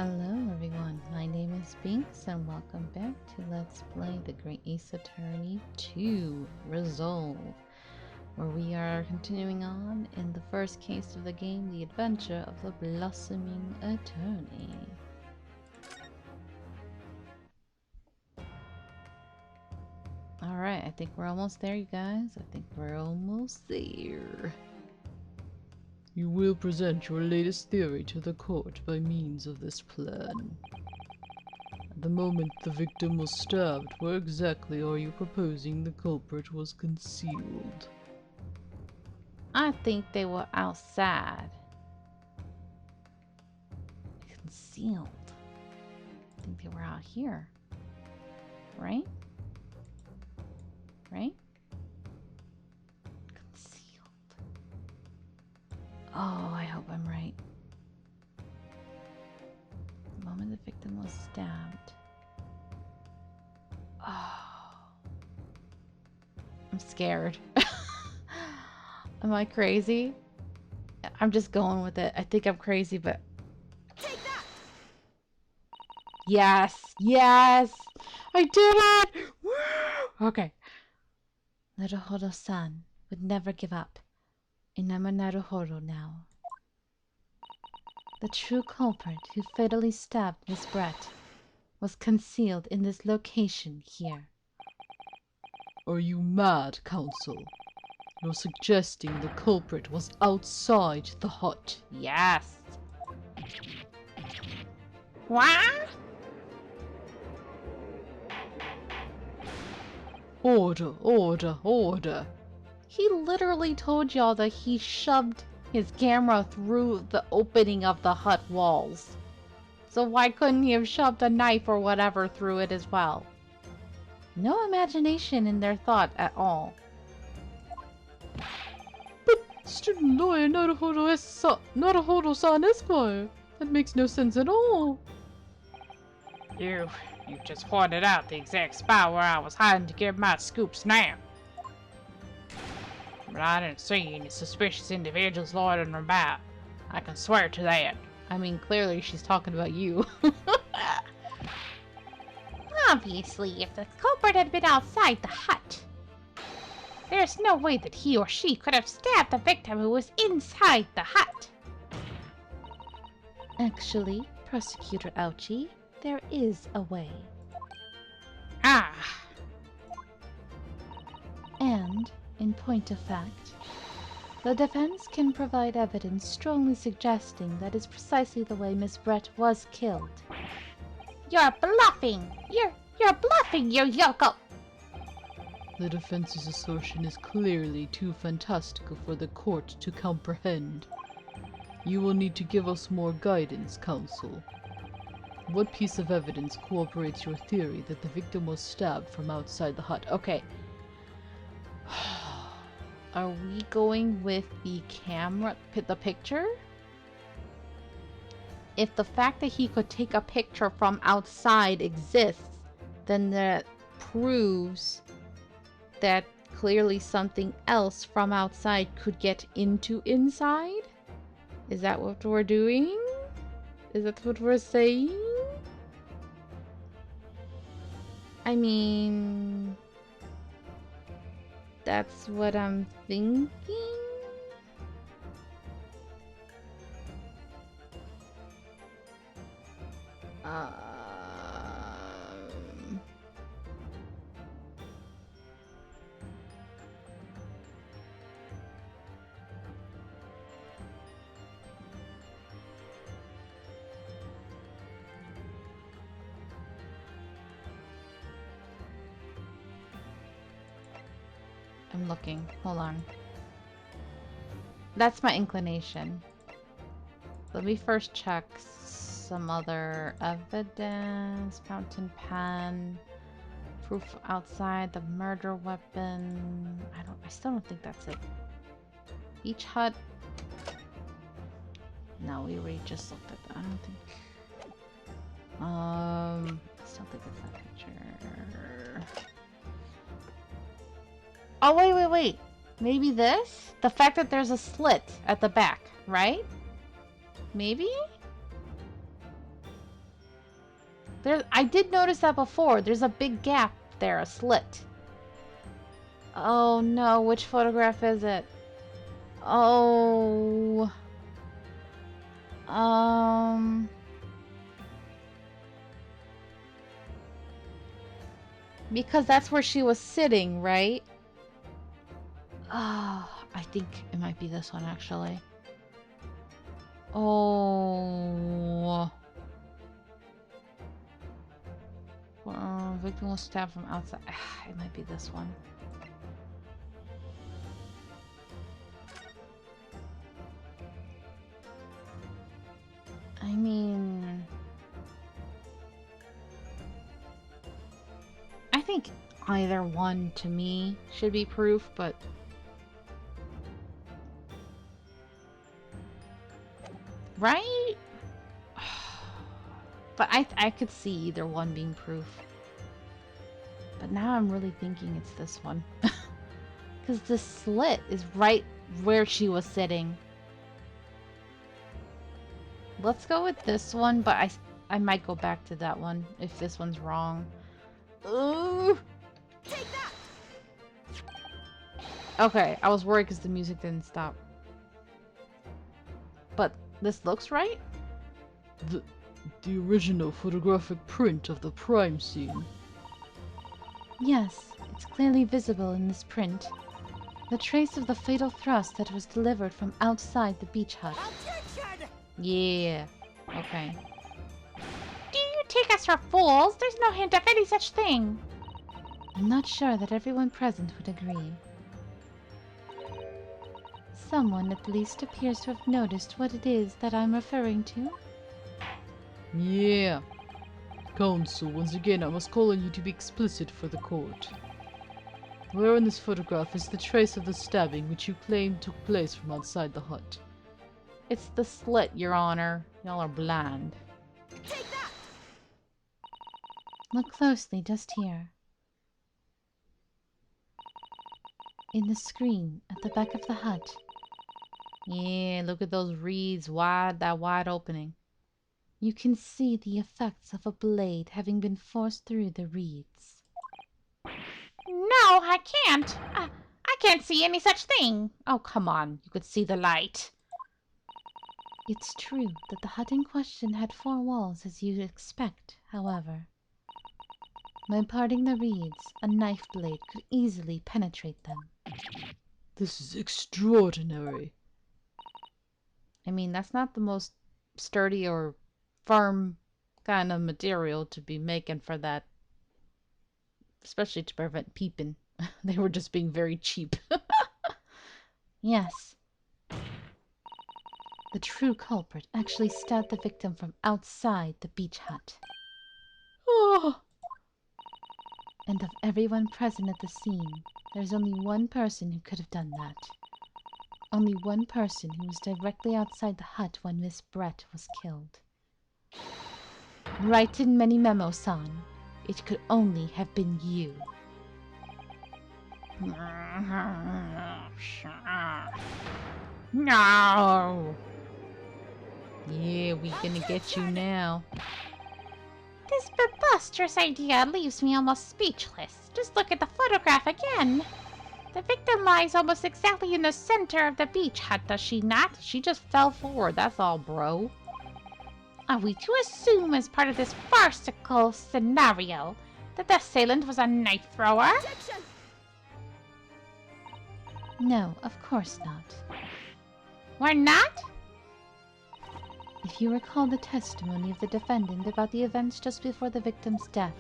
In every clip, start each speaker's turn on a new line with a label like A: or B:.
A: Hello everyone, my name is Binks and welcome back to Let's Play the Great Ace Attorney 2 Resolve, where we are continuing on in the first case of the game, The Adventure of the Blossoming Attorney. Alright, I think we're almost there, you guys. I think we're almost there.
B: You will present your latest theory to the court by means of this plan. At the moment the victim was stabbed, where exactly are you proposing the culprit was concealed?
A: I think they were outside. Concealed. I think they were out here. Right? Right? Concealed. Oh, I hope I'm right. The moment the victim was stabbed. Oh. I'm scared. Am I crazy? I'm just going with it. I think I'm crazy, but...
C: Take that!
A: Yes! Yes! I did it! Woo! Okay. Naruhodo-san would never give up. And I'm a Naruhodo now. The true culprit who fatally stabbed Miss Brett was concealed in this location here.
B: Are you mad, counsel? You're suggesting the culprit was outside the hut.
A: Yes! What?
B: Order, order, order.
A: He literally told y'all that he shoved his camera through the opening of the hut walls. So why couldn't he have shoved a knife or whatever through it as well? No imagination in their thought at all.
B: But student lawyer Naruhodo-san Esquire. That makes no sense at all.
D: You just pointed out the exact spot where I was hiding to give my scoops now. But I didn't see any suspicious individuals loitering about. I can swear to that.
A: I mean, clearly she's talking about you.
C: Obviously, if the culprit had been outside the hut, there's no way that he or she could have stabbed the victim who was inside the hut.
A: Actually, Prosecutor Ouchie, there is a way.
D: Ah,
A: And, in point of fact, the defense can provide evidence strongly suggesting that is precisely the way Miss Brett was killed.
C: You're bluffing! You're bluffing, you yokel!
B: The defense's assertion is clearly too fantastical for the court to comprehend. You will need to give us more guidance, counsel. What piece of evidence corroborates your theory that the victim was stabbed from outside the hut?
A: Okay. Are we going with the camera, the picture? If the fact that he could take a picture from outside exists, then that proves that clearly something else from outside could get into inside? Is that what we're doing? Is that what we're saying? I mean... that's what I'm thinking? I'm looking. Hold on. That's my inclination. Let me first check some other evidence. Fountain pen. Proof outside the murder weapon. I still don't think that's it. Each hut. No, we already just looked at that. I don't think. I still think it's that picture. Oh, wait. Maybe this? The fact that there's a slit at the back, right? Maybe? I did notice that before. There's a big gap there, a slit. Oh no, which photograph is it? Oh. Because that's where she was sitting, right? Oh, I think it might be this one actually. Oh. Victim was stabbed from outside. It might be this one. I mean, I think either one to me should be proof, but right? But I could see either one being proof. But now I'm really thinking it's this one. Because the slit is right where she was sitting. Let's go with this one, but I might go back to that one if this one's wrong. Ooh.
E: Take that!
A: Okay, I was worried because the music didn't stop. But this looks right?
B: The original photographic print of the crime scene.
A: Yes, it's clearly visible in this print. The trace of the fatal thrust that was delivered from outside the beach hut.
E: Attention!
A: Yeah. Okay.
C: Do you take us for fools? There's no hint of any such thing.
A: I'm not sure that everyone present would agree. Someone at least appears to have noticed what it is that I'm referring to.
B: Yeah. Counsel, once again I must call on you to be explicit for the court. Where in this photograph is the trace of the stabbing which you claim took place from outside the hut?
A: It's the slit, Your Honor. Y'all are blind.
E: Take that!
A: Look closely just here. In the screen at the back of the hut. Yeah, look at those reeds, that wide opening. You can see the effects of a blade having been forced through the reeds.
C: No, I can't. I can't see any such thing.
A: Oh, come on. You could see the light.
F: It's true that the hut in question had 4 walls as you'd expect, however. By parting the reeds, a knife blade could easily penetrate them.
B: This is extraordinary.
A: I mean, that's not the most sturdy or firm kind of material to be making for that. Especially to prevent peeping. They were just being very cheap.
F: Yes. The true culprit actually stabbed the victim from outside the beach hut.
B: Oh,
F: And of everyone present at the scene, there's only one person who could have done that. Only one person who was directly outside the hut when Miss Brett was killed. Right in Many Memo-san, it could only have been you.
C: No.
A: Yeah, we gonna get you now.
C: This preposterous idea leaves me almost speechless. Just look at the photograph again. The victim lies almost exactly in the center of the beach hut, does she not?
A: She just fell forward, that's all, bro.
C: Are we to assume as part of this farcical scenario that the assailant was a knife thrower?
E: Attention!
F: No, of course not.
C: We're not?
F: If you recall the testimony of the defendant about the events just before the victim's death.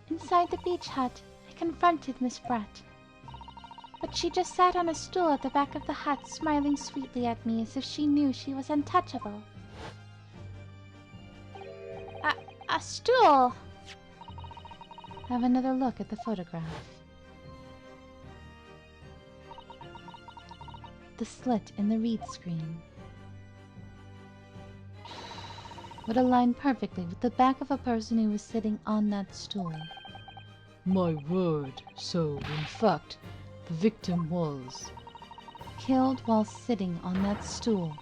F: Inside the beach hut, I confronted Miss Brett. But she just sat on a stool at the back of the hut, smiling sweetly at me as if she knew she was untouchable.
C: A stool.
F: Have another look at the photograph. The slit in the reed screen would align perfectly with the back of a person who was sitting on that stool.
B: my word. So, in fact, the victim was...
F: Killed while sitting on that stool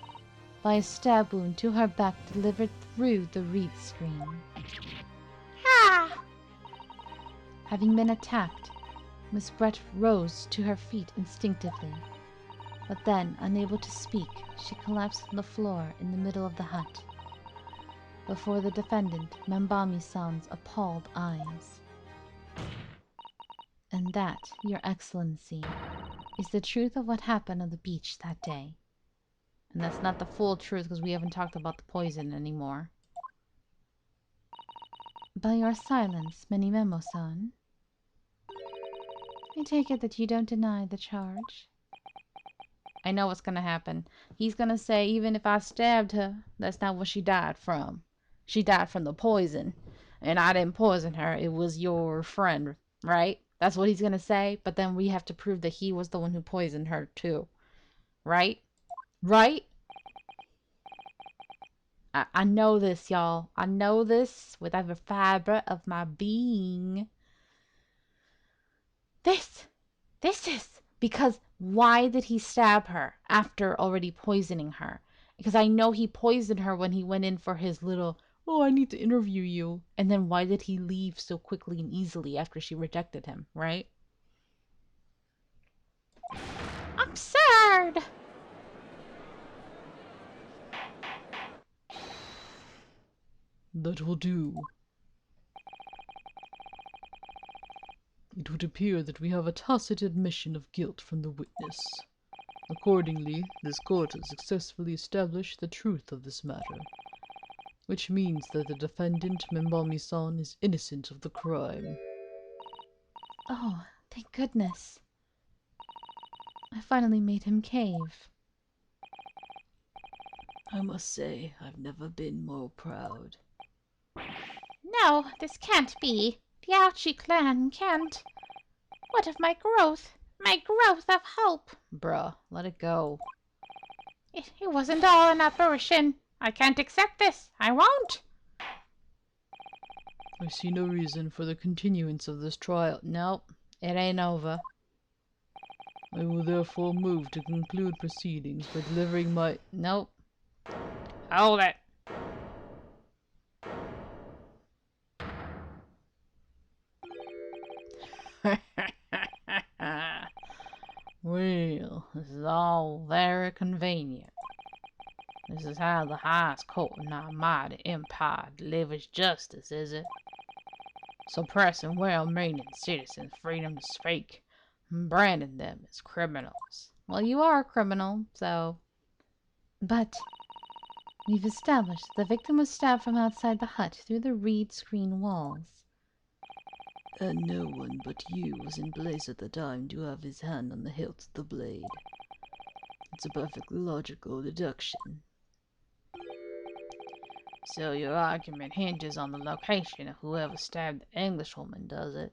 F: by a stab wound to her back delivered through the reed screen.
C: Ah!
F: Having been attacked, Miss Brett rose to her feet instinctively. But then, unable to speak, she collapsed on the floor in the middle of the hut, before the defendant, Membami-san's appalled eyes. And that, Your Excellency, is the truth of what happened on the beach that day.
A: And that's not the full truth because we haven't talked about the poison anymore.
F: By your silence, Menimemo-san, I take it that you don't deny the charge.
A: I know what's gonna happen. He's gonna say, even if I stabbed her, that's not what she died from. She died from the poison. And I didn't poison her. It was your friend, right? That's what he's gonna say. But then we have to prove that he was the one who poisoned her too. Right? Right? I know this, y'all. I know this with every fiber of my being. This is because why did he stab her after already poisoning her? Because I know he poisoned her when he went in for his little, oh, I need to interview you. And then why did he leave so quickly and easily after she rejected him, right?
C: Absurd!
B: That will do. It would appear that we have a tacit admission of guilt from the witness. Accordingly, this court has successfully established the truth of this matter, which means that the defendant, Membami-san, is innocent of the crime.
F: Oh, thank goodness. I finally made him cave.
B: I must say, I've never been more proud.
C: No, this can't be. The Ouchie clan can't. What of my growth? My growth of hope?
A: Bruh, let it go.
C: It wasn't all an apparition. I can't accept this. I won't.
B: I see no reason for the continuance of this trial.
A: Nope, it ain't over.
B: I will therefore move to conclude proceedings by delivering my...
A: Nope.
D: Hold it.
A: Well, this is all very convenient. This is how the highest court in our mighty empire delivers justice, is it? Suppressing well-meaning citizens' freedom to speak, and branding them as criminals. Well, you are a criminal, so...
F: But we've established the victim was stabbed from outside the hut through the reed screen walls.
B: And no one but you was in place at the time to have his hand on the hilt of the blade. It's a perfectly logical deduction.
A: So your argument hinges on the location of whoever stabbed the Englishwoman, does it?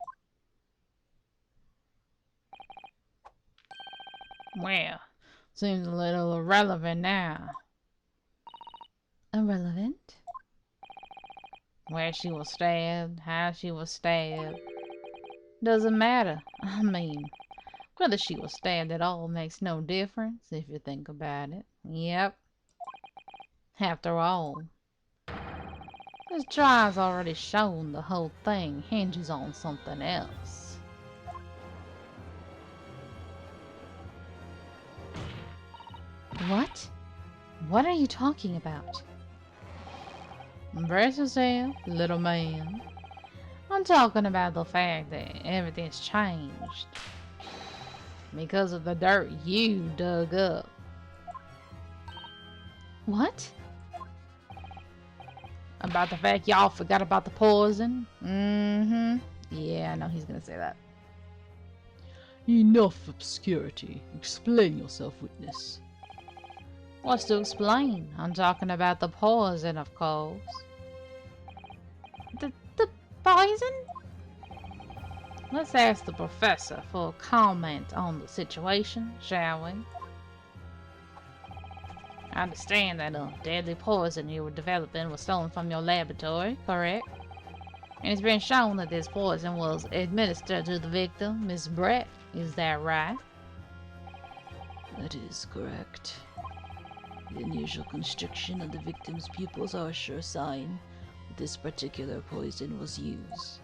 A: Well, seems a little irrelevant now.
F: Irrelevant?
A: Where she was stabbed, how she was stabbed. Doesn't matter. I mean, whether she was stabbed at all makes no difference if you think about it. Yep. After all, this trial's already shown the whole thing hinges on something else.
F: What? What are you talking about?
A: Brace yourself, little man. I'm talking about the fact that everything's changed. Because of the dirt you dug up.
F: What?
A: About the fact y'all forgot about the poison? Mm-hmm. Yeah, I know he's gonna say that.
B: Enough obscurity. Explain yourself, witness.
A: What's to explain? I'm talking about the poison, of course.
C: The poison?
A: Let's ask the professor for a comment on the situation, shall we? I understand that deadly poison you were developing was stolen from your laboratory, correct? And it's been shown that this poison was administered to the victim, Miss Brett. Is that right?
B: That is correct. The unusual constriction of the victim's pupils are a sure sign that this particular poison was used.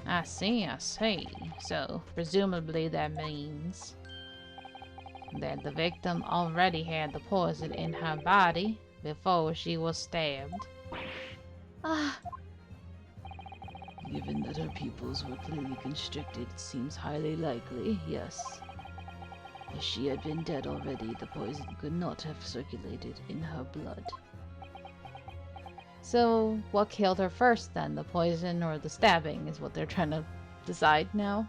A: I see, I see. So, presumably that means that the victim already had the poison in her body before she was stabbed. Ah,
B: Given that her pupils were clearly constricted, it seems highly likely, yes. If she had been dead already, the poison could not have circulated in her blood.
A: so what killed her first then? The poison or the stabbing is what they're trying to decide now?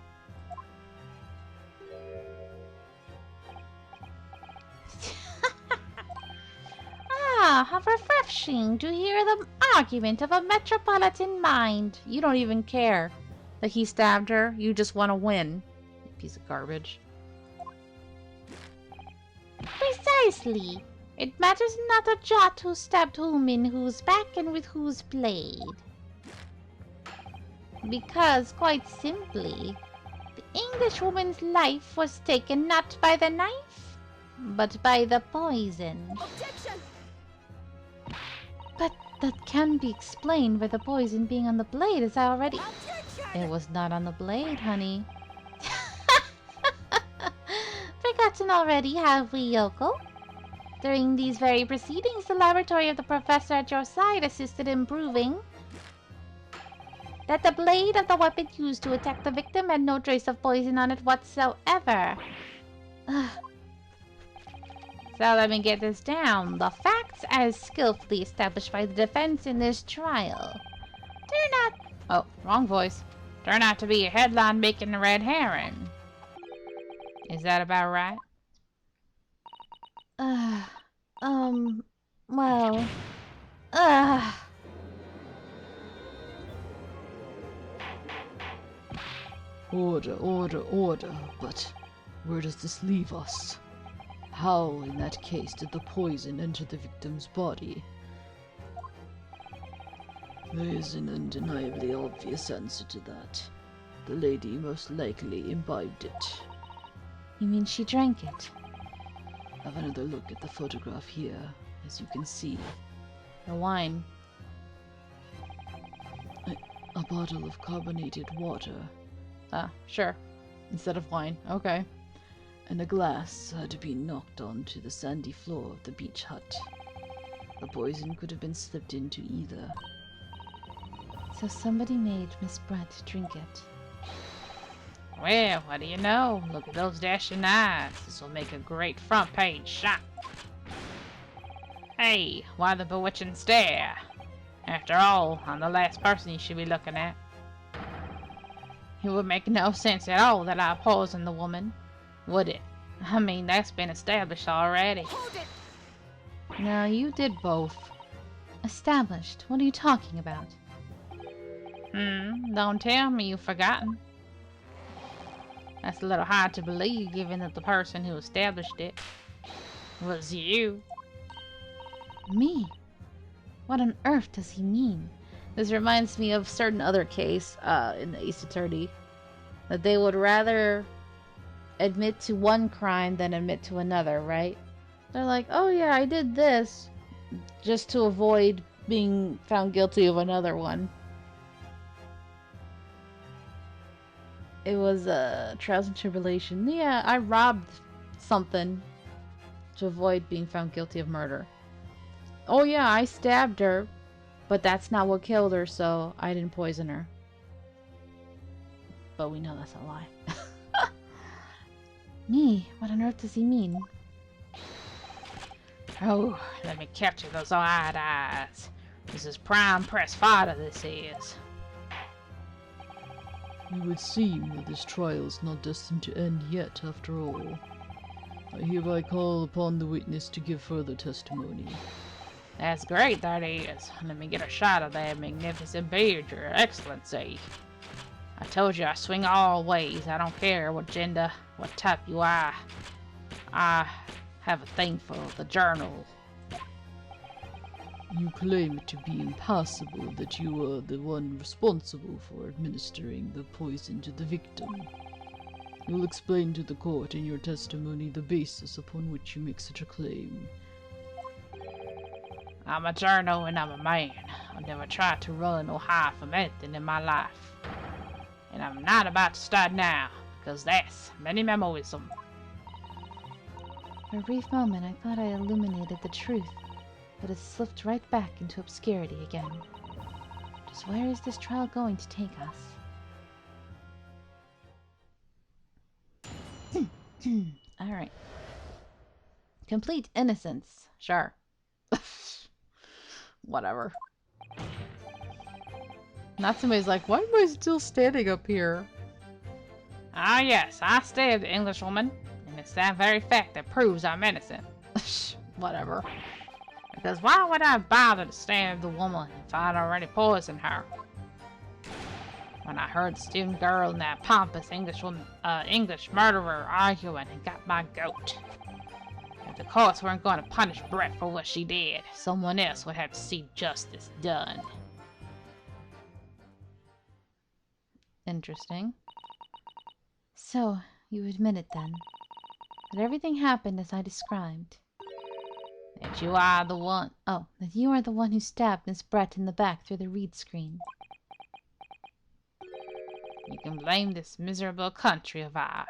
C: Ah, how refreshing to hear the argument of a metropolitan mind.
A: You don't even care that he stabbed her. You just want to win. You piece of garbage.
C: Precisely. It matters not a jot who stabbed whom in whose back and with whose blade. Because, quite simply, the Englishwoman's life was taken not by the knife, but by the poison.
E: Objection!
F: But that can be explained by the poison being on the blade, as I already...
E: Objection!
A: It was not on the blade, honey.
C: Forgotten already, have we, Yoko? During these very proceedings, the laboratory of the professor at your side assisted in proving that the blade of the weapon used to attack the victim had no trace of poison on it whatsoever.
A: So let me get this down. The facts as skillfully established by the defense in this trial turn out... Oh, wrong voice. Turn out to be a headline making a red herring. Is that about right?
F: well...
B: Order, order, order. But where does this leave us? How, in that case, did the poison enter the victim's body? There is an undeniably obvious answer to that. The lady most likely imbibed it.
F: You mean she drank it?
B: Have another look at the photograph here. As you can see,
A: The wine.
B: a bottle of carbonated water
A: Ah, sure. Instead of wine. Okay.
B: and a glass had been knocked onto the sandy floor of the beach hut. The poison could have been slipped into either.
F: So somebody made Miss Brett drink it.
D: Well, what do you know? Look at those dashing eyes. This will make a great front page shot. Hey, why the bewitching stare? After all, I'm the last person you should be looking at.
A: It would make no sense at all that I poisoned the woman, would it? I mean, that's been established already.
E: Hold it!
A: No, you did both.
F: Established? What are you talking about?
A: Don't tell me you've forgotten. That's a little hard to believe, given that the person who established it was you.
F: Me? What on earth does he mean?
A: This reminds me of certain other case in the Ace Attorney, that they would rather admit to one crime than admit to another, right? They're like, oh yeah, I did this, just to avoid being found guilty of another one. It was Trials and Tribulation. Yeah, I robbed something to avoid being found guilty of murder. Oh yeah, I stabbed her, but that's not what killed her, so I didn't poison her. But we know that's a lie.
F: Me? What on earth does he mean?
D: Oh, let me capture those wide eyes. This is prime press fodder, this is.
B: It would seem that this trial's not destined to end yet, after all. I hereby call upon the witness to give further testimony.
D: That's great, that is. Let me get a shot of that magnificent beard, Your Excellency. I told you I swing all ways. I don't care what gender, what type you are. I have a thing for the journal.
B: You claim it to be impossible that you were the one responsible for administering the poison to the victim. You'll explain to the court in your testimony the basis upon which you make such a claim.
D: I'm a journal and I'm a man. I've never tried to run or hide from anything in my life. And I'm not about to start now, because that's minimalism.
F: For a brief moment, I thought I illuminated the truth, but it slipped right back into obscurity again. Just where is this trial going to take us? Alright. Complete innocence.
A: Sure. Whatever. Not somebody's like, why am I still standing up here?
D: Ah yes, I stabbed the Englishwoman, and it's that very fact that proves I'm innocent.
A: Whatever.
D: Because why would I bother to stab the woman if I'd already poisoned her? When I heard the student girl and that pompous English murderer arguing, it got my goat. If the courts weren't going to punish Brett for what she did, someone else would have to see justice done.
A: Interesting.
F: So, you admit it then, that everything happened as I described.
D: That you are the one.
F: Oh, that you are the one who stabbed Miss Brett in the back through the reed screen.
D: You can blame this miserable country of ours.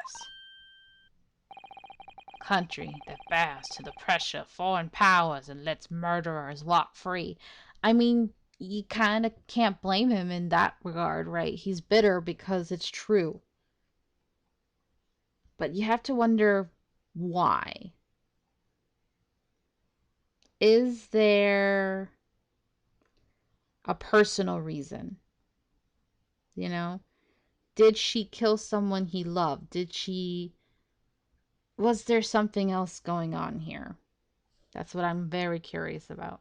D: A country that bows to the pressure of foreign powers and lets murderers walk free.
A: I mean, you kind of can't blame him in that regard, right? He's bitter because it's true. But you have to wonder why. Is there a personal reason? You know? Did she kill someone he loved? Was there something else going on here? That's what I'm very curious about.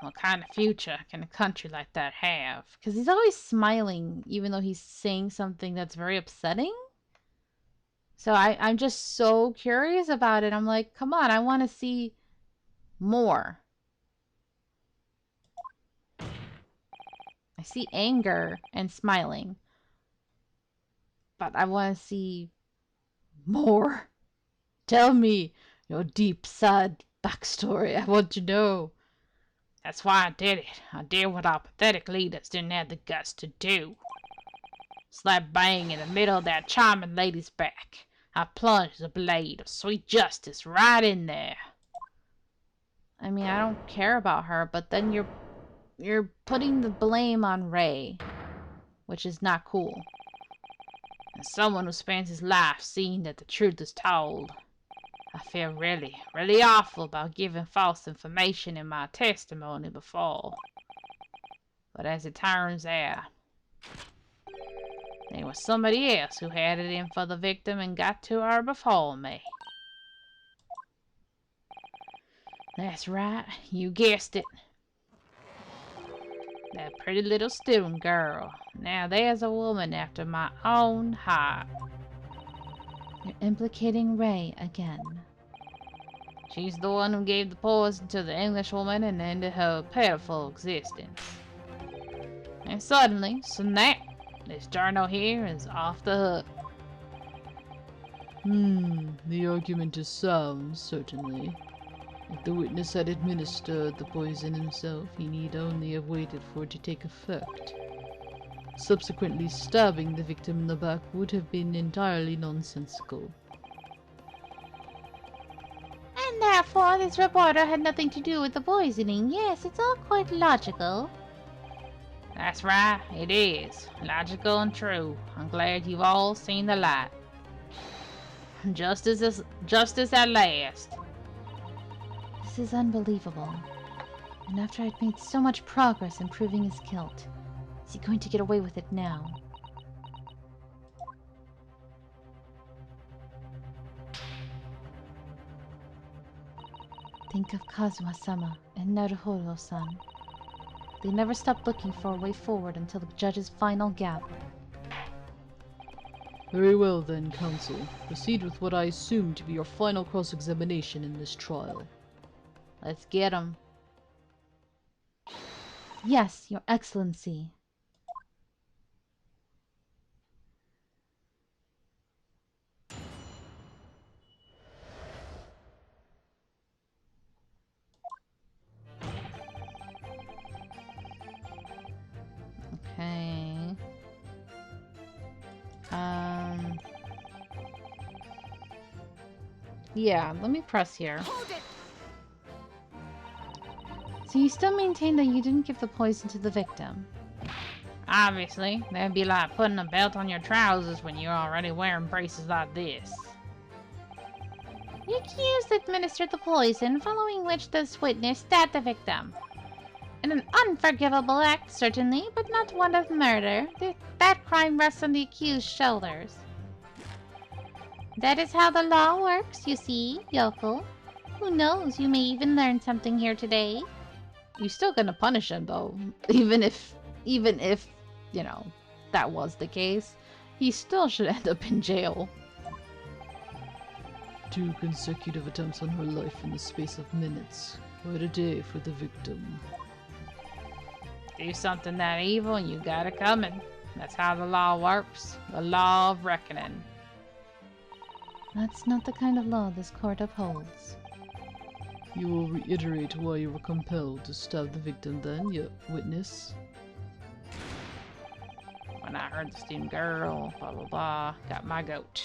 D: What kind of future can a country like that have?
A: Because he's always smiling, even though he's saying something that's very upsetting. So I'm just so curious about it. I'm like, come on, I want to see more. I see anger and smiling. But I want to see more. Tell me your deep, sad backstory. I want to know.
D: That's why I did it. I did what our pathetic leaders didn't have the guts to do. Slap bang in the middle of that charming lady's back, I plunged the blade of sweet justice right in there.
A: I mean, I don't care about her, but then you're putting the blame on Ray, which is not cool.
D: As someone who spends his life seeing that the truth is told, I feel really, really awful about giving false information in my testimony before. But as it turns out, there was somebody else who had it in for the victim and got to her before me. That's right, you guessed it. That pretty little student girl. Now there's a woman after my own heart.
F: You're implicating Ray again.
D: She's the one who gave the poison to the Englishwoman and ended her pitiful existence. And suddenly, snap, this journal here is off the hook.
B: The argument is sound, certainly. If the witness had administered the poison himself, he need only have waited for it to take effect. Subsequently stabbing the victim in the back would have been entirely nonsensical.
C: And therefore this reporter had nothing to do with the poisoning. Yes, it's all quite logical.
D: That's right, it is. Logical and true. I'm glad you've all seen the light. Justice at last.
F: This is unbelievable. And after I'd made so much progress in proving his guilt, is he going to get away with it now? Think of Kazuha-sama and Naruhodo-san. They never stopped looking for a way forward until the judge's final gap.
B: Very well then, counsel. Proceed with what I assume to be your final cross-examination in this trial.
A: Let's get him.
F: Yes, Your Excellency.
A: Yeah, let me press here.
E: Hold it!
F: So you still maintain that you didn't give the poison to the victim?
D: Obviously, that'd be like putting a belt on your trousers when you're already wearing braces like this.
C: The accused administered the poison, following which this witness stabbed the victim. In an unforgivable act, certainly, but not one of murder. That crime rests on the accused's shoulders. That is how the law works, you see, Yokel. Who knows, you may even learn something here today.
A: You're still gonna punish him though, even if, you know, that was the case. He still should end up in jail.
B: 2 consecutive attempts on her life in the space of minutes. Quite a day for the victim.
D: Do something that evil and you got it coming. That's how the law works. The law of reckoning.
F: That's not the kind of law this court upholds.
B: You will reiterate why you were compelled to stab the victim then, you witness?
D: When I heard the student girl, blah blah blah, got my goat.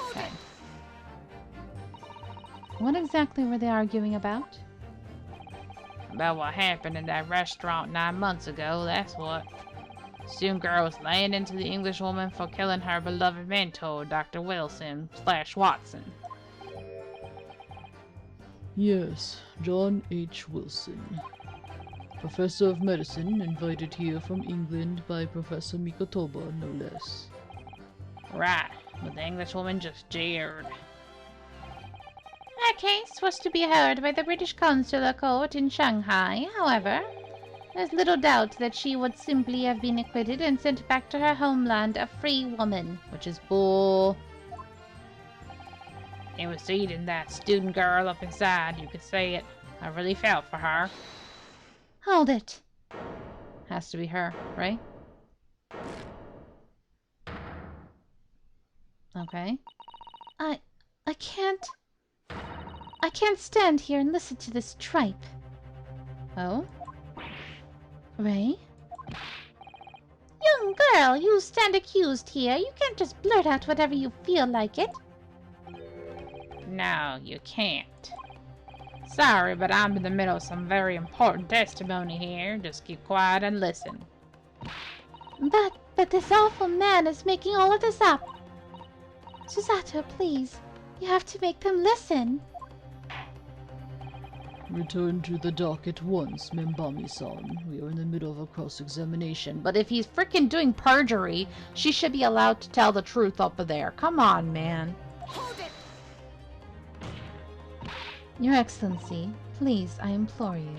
D: Okay.
F: What exactly were they arguing about?
D: About what happened in that restaurant 9 months ago, that's what. Student girl was laying into the English woman for killing her beloved mentor, Dr. Wilson/Watson.
B: Yes, John H. Wilson. Professor of medicine, invited here from England by Professor Mikotoba, no less.
D: Right, but the English woman just jeered.
C: Her case was to be heard by the British Consular Court in Shanghai, however. There's little doubt that she would simply have been acquitted and sent back to her homeland a free woman.
A: Which is bull.
D: It was eating that student girl up inside, you could say it. I really felt for her.
F: Hold it!
A: Has to be her, right? Okay.
F: I can't stand here and listen to this tripe.
A: Oh?
F: Ray?
C: Young girl, you stand accused here. You can't just blurt out whatever you feel like it.
D: No, you can't. Sorry, but I'm in the middle of some very important testimony here. Just keep quiet and listen.
C: But this awful man is making all of this up. Susato, please. You have to make them listen.
B: Return to the dock at once, Membami-san. We are in the middle of a cross-examination.
A: But if he's freaking doing perjury, she should be allowed to tell the truth up there. Come on, man.
E: Hold it!
F: Your Excellency, please, I implore you.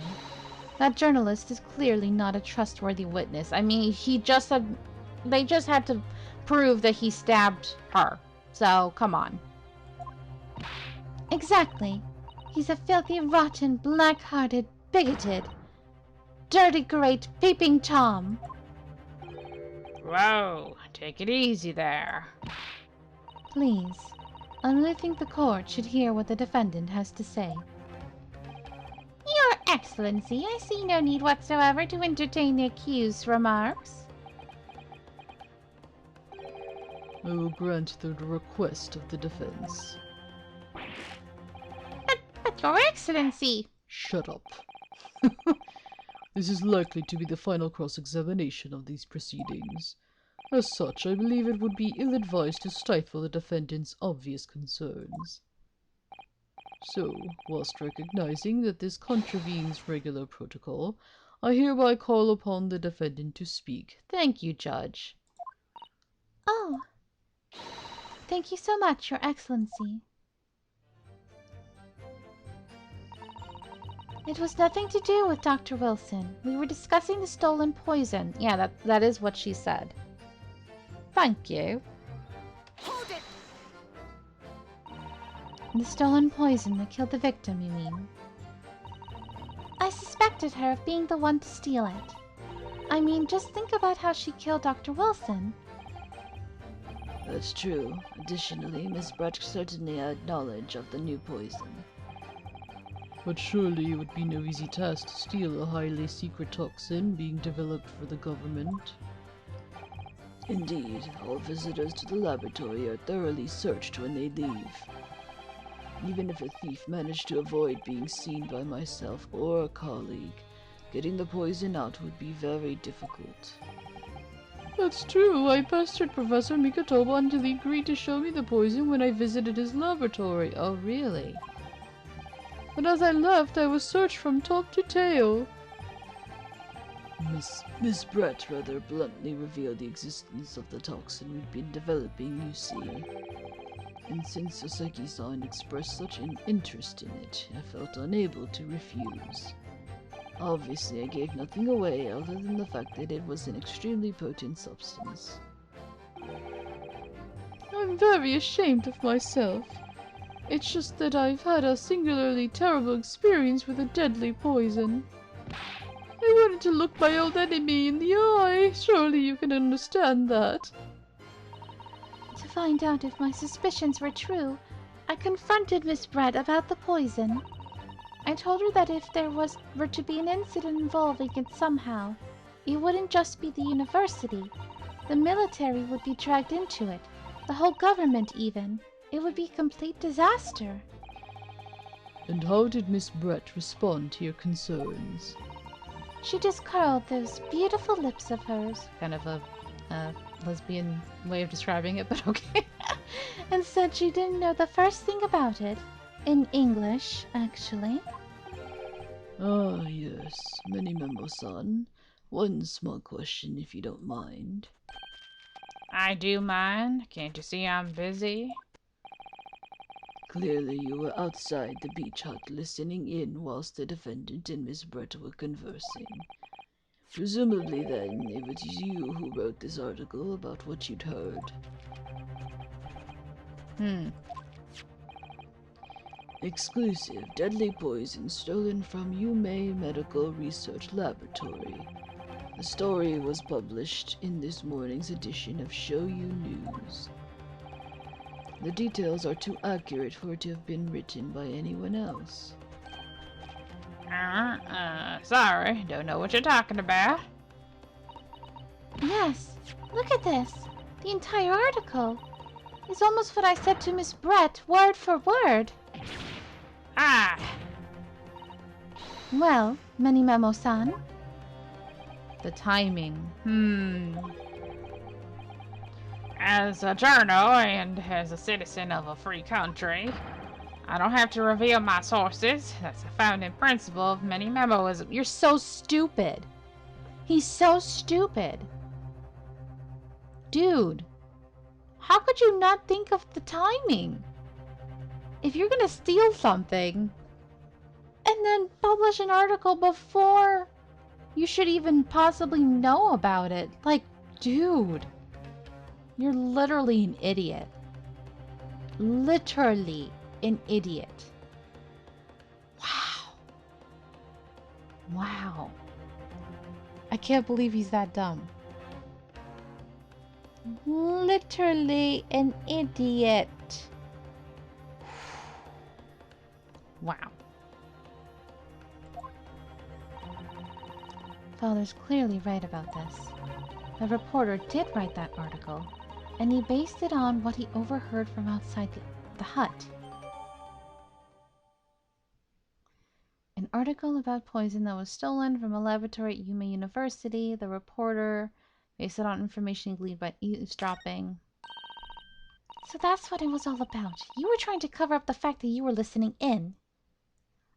F: That journalist is clearly not a trustworthy witness.
A: I mean, they just had to prove that he stabbed her. So, come on.
F: Exactly. He's a filthy, rotten, black-hearted, bigoted, dirty, great, peeping Tom.
D: Whoa, take it easy there.
F: Please, I really think the court should hear what the defendant has to say.
C: Your Excellency, I see no need whatsoever to entertain the accused's remarks.
B: I will grant the request of the defense.
C: But Your Excellency!
B: Shut up. This is likely to be the final cross-examination of these proceedings. As such, I believe it would be ill-advised to stifle the defendant's obvious concerns. So, whilst recognizing that this contravenes regular protocol, I hereby call upon the defendant to speak.
A: Thank you, Judge.
F: Oh, thank you so much, Your Excellency. It was nothing to do with Dr. Wilson. We were discussing the stolen poison.
A: Yeah, that is what she said. Thank you.
E: Hold it!
F: The stolen poison that killed the victim, you mean?
C: I suspected her of being the one to steal it.
F: I mean, just think about how she killed Dr. Wilson.
G: That's true. Additionally, Miss Brett certainly had knowledge of the new poison.
B: But surely it would be no easy task to steal a highly secret toxin being developed for the government.
G: Indeed, all visitors to the laboratory are thoroughly searched when they leave. Even if a thief managed to avoid being seen by myself or a colleague, getting the poison out would be very difficult.
B: That's true. I pestered Professor Mikotoba until he agreed to show me the poison when I visited his laboratory.
A: Oh, really?
B: But as I left, I was searched from top to tail.
G: Miss Brett rather bluntly revealed the existence of the toxin we'd been developing, you see. And since Yoseki-san expressed such an interest in it, I felt unable to refuse. Obviously, I gave nothing away other than the fact that it was an extremely potent substance.
B: I'm very ashamed of myself. It's just that I've had a singularly terrible experience with a deadly poison. I wanted to look my old enemy in the eye. Surely you can understand that.
F: To find out if my suspicions were true, I confronted Miss Brett about the poison. I told her that if there were to be an incident involving it somehow, it wouldn't just be the university. The military would be dragged into it. The whole government, even. It would be a complete disaster.
B: And how did Miss Brett respond to your concerns?
F: She just curled those beautiful lips of hers
A: Kind of a lesbian way of describing it, but okay.
F: and said she didn't know the first thing about it. In English, actually.
G: Ah, yes, Memo-san. One small question, if you don't mind.
D: I do mind. Can't you see I'm busy?
G: Clearly you were outside the beach hut listening in whilst the defendant and Miss Brett were conversing. Presumably then, it was you who wrote this article about what you'd heard. Exclusive deadly poison stolen from Yume Medical Research Laboratory. The story was published in this morning's edition of Shoyu News. The details are too accurate for it to have been written by anyone else.
D: Sorry, don't know what you're talking about.
F: Yes, look at this. The entire article. It's almost what I said to Miss Brett, word for word.
D: Ah,
F: Well, Memo-san.
A: The timing.
D: as a journal and as a citizen of a free country, I don't have to reveal my sources. That's a founding principle of many memoism.
A: You're so stupid. He's so stupid. Dude, how could you not think of the timing? If you're gonna steal something and then publish an article before you should even possibly know about it, like, dude, you're literally an idiot. Literally an idiot. Wow. Wow. I can't believe he's that dumb. Literally an idiot. Wow.
F: Father's clearly right about this. The reporter did write that article, and he based it on what he overheard from outside the hut. An article about poison that was stolen from a laboratory at Yume University. The reporter based it on information gleaned by eavesdropping. So that's what it was all about. You were trying to cover up the fact that you were listening in.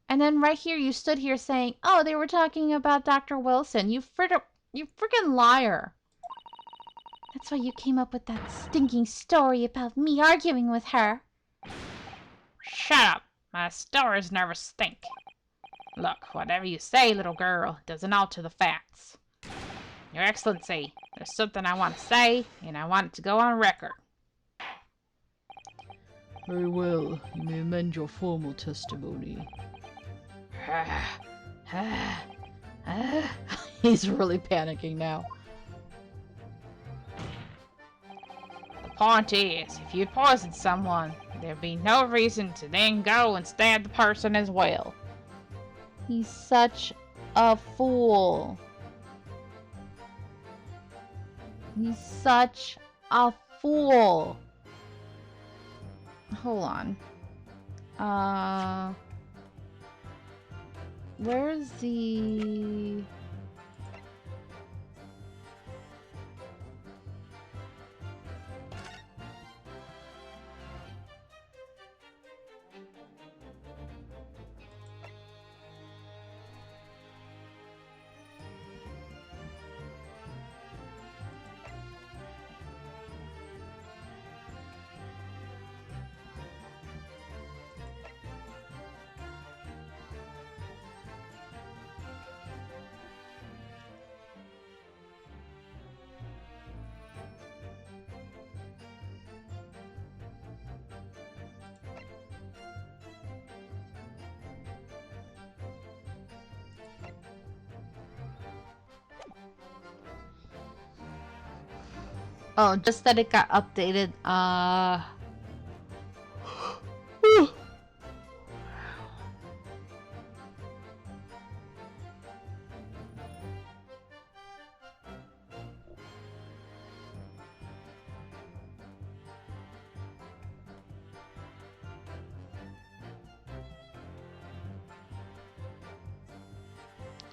F: And then right here you stood here saying, oh, they were talking about Dr. Wilson. You freaking liar. That's why you came up with that stinking story about me arguing with her.
D: shut up. My stories never stink. Look, whatever you say, little girl, doesn't alter the facts. Your Excellency, there's something I want to say, and I want it to go on record.
B: Very well, you may amend your formal testimony.
A: He's really panicking now.
D: The point is, if you poisoned someone, there'd be no reason to then go and stab the person as well.
A: He's such a fool. He's such a fool. Hold on. Uh, where's the... Oh, just that it got updated.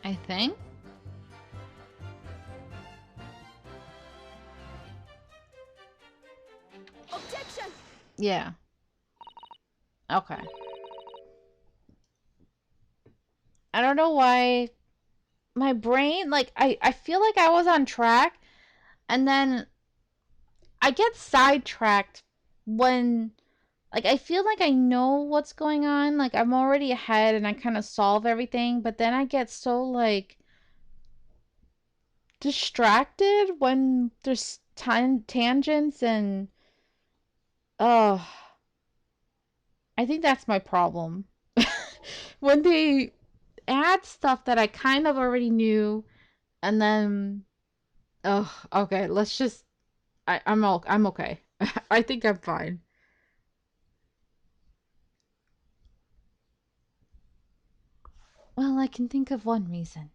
A: I think.
E: Objection!
A: Yeah. Okay. I don't know why my brain, like, I feel like I was on track, and then I get sidetracked when, like, I feel like I know what's going on, like, I'm already ahead and I kind of solve everything, but then I get so, like, distracted when there's tangents and, oh, I think that's my problem. When they add stuff that I kind of already knew, and then, oh, okay, let's just, I'm okay. I think I'm fine. Well, I can think of one reason.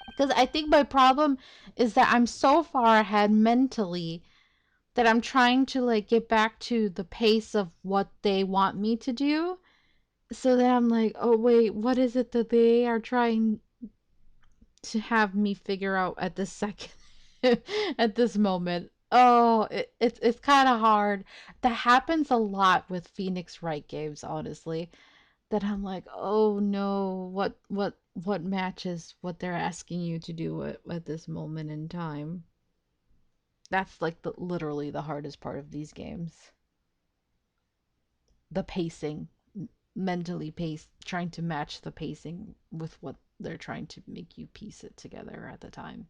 A: Because I think my problem is that I'm so far ahead mentally that I'm trying to, like, get back to the pace of what they want me to do. So then I'm like, oh wait, what is it that they are trying to have me figure out at this second, at this moment? Oh, it's kind of hard. That happens a lot with Phoenix Wright games, honestly. That I'm like, oh no, what matches what they're asking you to do at this moment in time. That's like literally the hardest part of these games. The pacing, mentally pace, trying to match the pacing with what they're trying to make you piece it together at the time.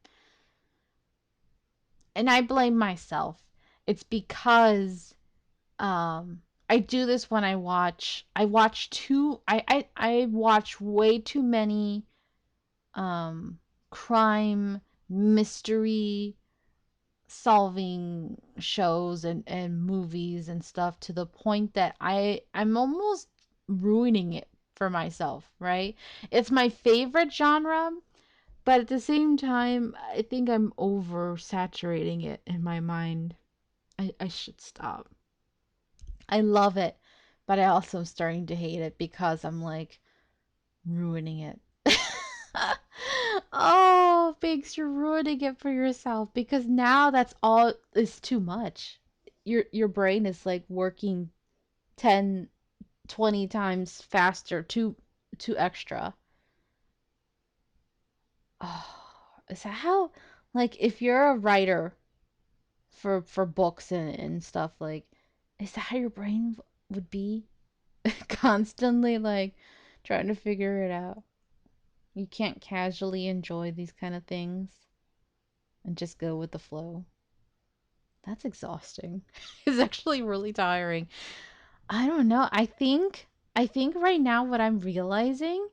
A: And I blame myself. It's because I do this when I watch way too many crime mystery solving shows and movies and stuff to the point that I'm almost ruining it for myself, right? It's my favorite genre, but at the same time, I think I'm oversaturating it in my mind. I should stop. I love it, but I also am starting to hate it because I'm like ruining it. Oh, Biggs, you're ruining it for yourself because now that's all is too much. Your brain is like working 10, 20 times faster, too extra. Oh, is that how, like, if you're a writer for books and stuff, like, is that how your brain would be? Constantly like trying to figure it out. You can't casually enjoy these kind of things and just go with the flow. That's exhausting. It's actually really tiring. I don't know. I think right now what I'm realizing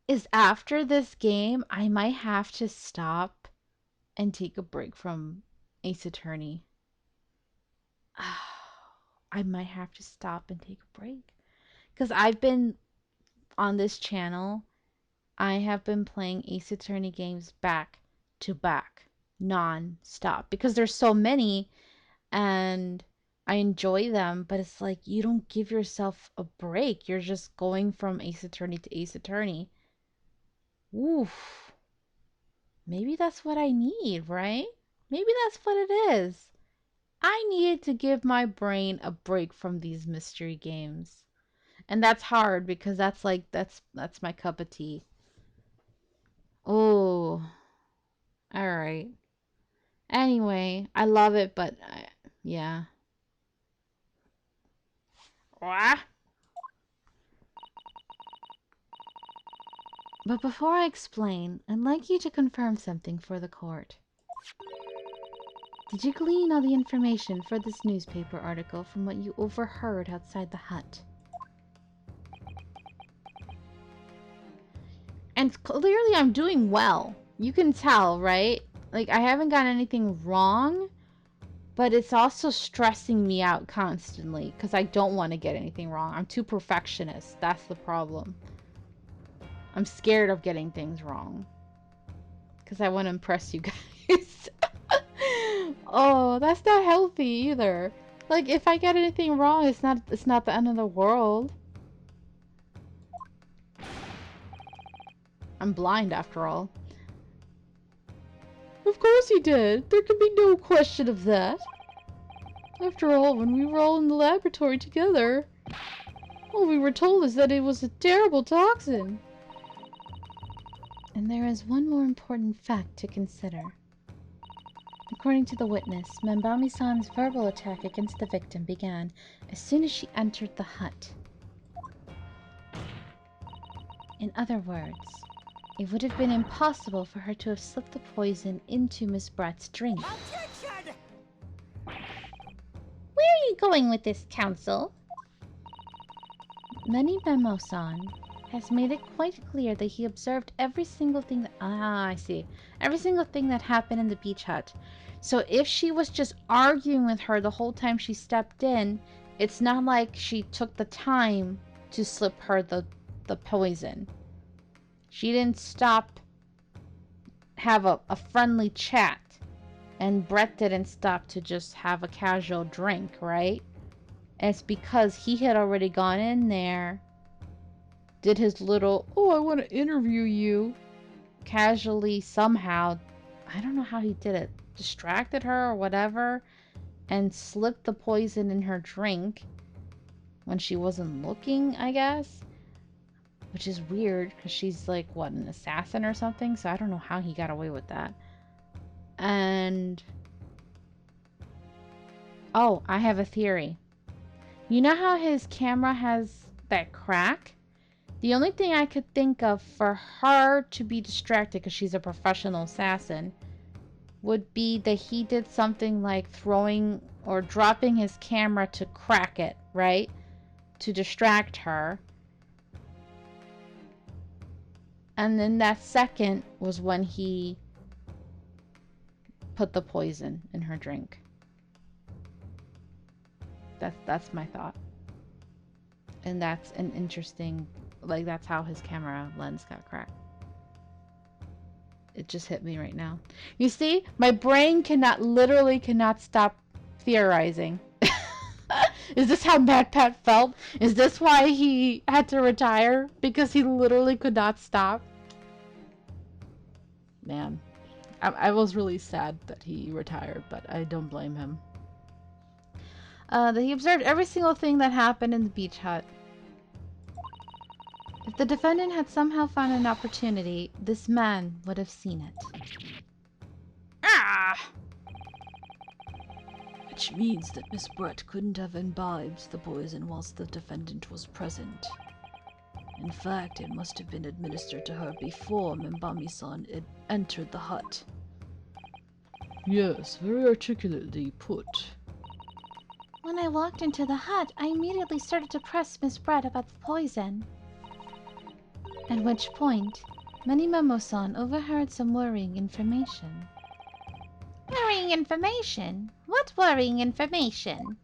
A: is after this game, I might have to stop and take a break from Ace Attorney. I might have to stop and take a break because I've been on this channel. I have been playing Ace Attorney games back to back, non stop, because there's so many, and I enjoy them, but it's like you don't give yourself a break. You're just going from Ace Attorney to Ace Attorney. Oof. Maybe that's what I need, right? Maybe that's what it is. I needed to give my brain a break from these mystery games. And that's hard because that's like that's my cup of tea. Oh. All right. Anyway, I love it, but yeah.
D: What?
F: But before I explain, I'd like you to confirm something for the court. Did you glean all the information for this newspaper article from what you overheard outside the hut?
A: And clearly I'm doing well. You can tell, right? Like I haven't got anything wrong, but it's also stressing me out constantly because I don't want to get anything wrong. I'm too perfectionist. That's the problem. I'm scared of getting things wrong because I want to impress you guys. Oh, that's not healthy either. Like if I get anything wrong, it's not the end of the world. I'm blind after all. Of course he did. There could be no question of that. After all, when we were all in the laboratory together, all we were told is that it was a terrible toxin.
F: And there is one more important fact to consider. According to the witness, Membami-san's verbal attack against the victim began as soon as she entered the hut. In other words, it would have been impossible for her to have slipped the poison into Miss Brett's drink.
E: Attention!
C: Where are you going with this, counsel?
F: Memo-san has made it quite clear that he observed every single thing that...
A: Ah, I see. Every single thing that happened in the beach hut. So if she was just arguing with her the whole time she stepped in, it's not like she took the time to slip her the poison. She didn't stop, have a friendly chat. And Brett didn't stop to just have a casual drink, right? And it's because he had already gone in there, did his little, oh, I want to interview you, casually somehow, I don't know how he did it, distracted her or whatever, and slipped the poison in her drink when she wasn't looking, I guess. Which is weird, because she's like, what, an assassin or something? So I don't know how he got away with that. And... oh, I have a theory. You know how his camera has that crack? The only thing I could think of for her to be distracted, because she's a professional assassin, would be that he did something like throwing or dropping his camera to crack it, right? To distract her. And then that second was when he put the poison in her drink. That's my thought. And that's an interesting, like that's how his camera lens got cracked. It just hit me right now. You see, my brain literally cannot stop theorizing. Is this how Mad Pat felt? Is this why he had to retire? Because he literally could not stop? Man, I was really sad that he retired, but I don't blame him. That he observed every single thing that happened in the beach hut. If the defendant had somehow found an opportunity, this man would have seen it.
D: Ah!
G: Which means that Miss Brett couldn't have imbibed the poison whilst the defendant was present. In fact, it must have been administered to her before Membami-san had entered the hut.
B: Yes, very articulately put.
F: When I walked into the hut, I immediately started to press Miss Brett about the poison. At which point, Memo-san overheard some worrying information.
C: Worrying information? What worrying information?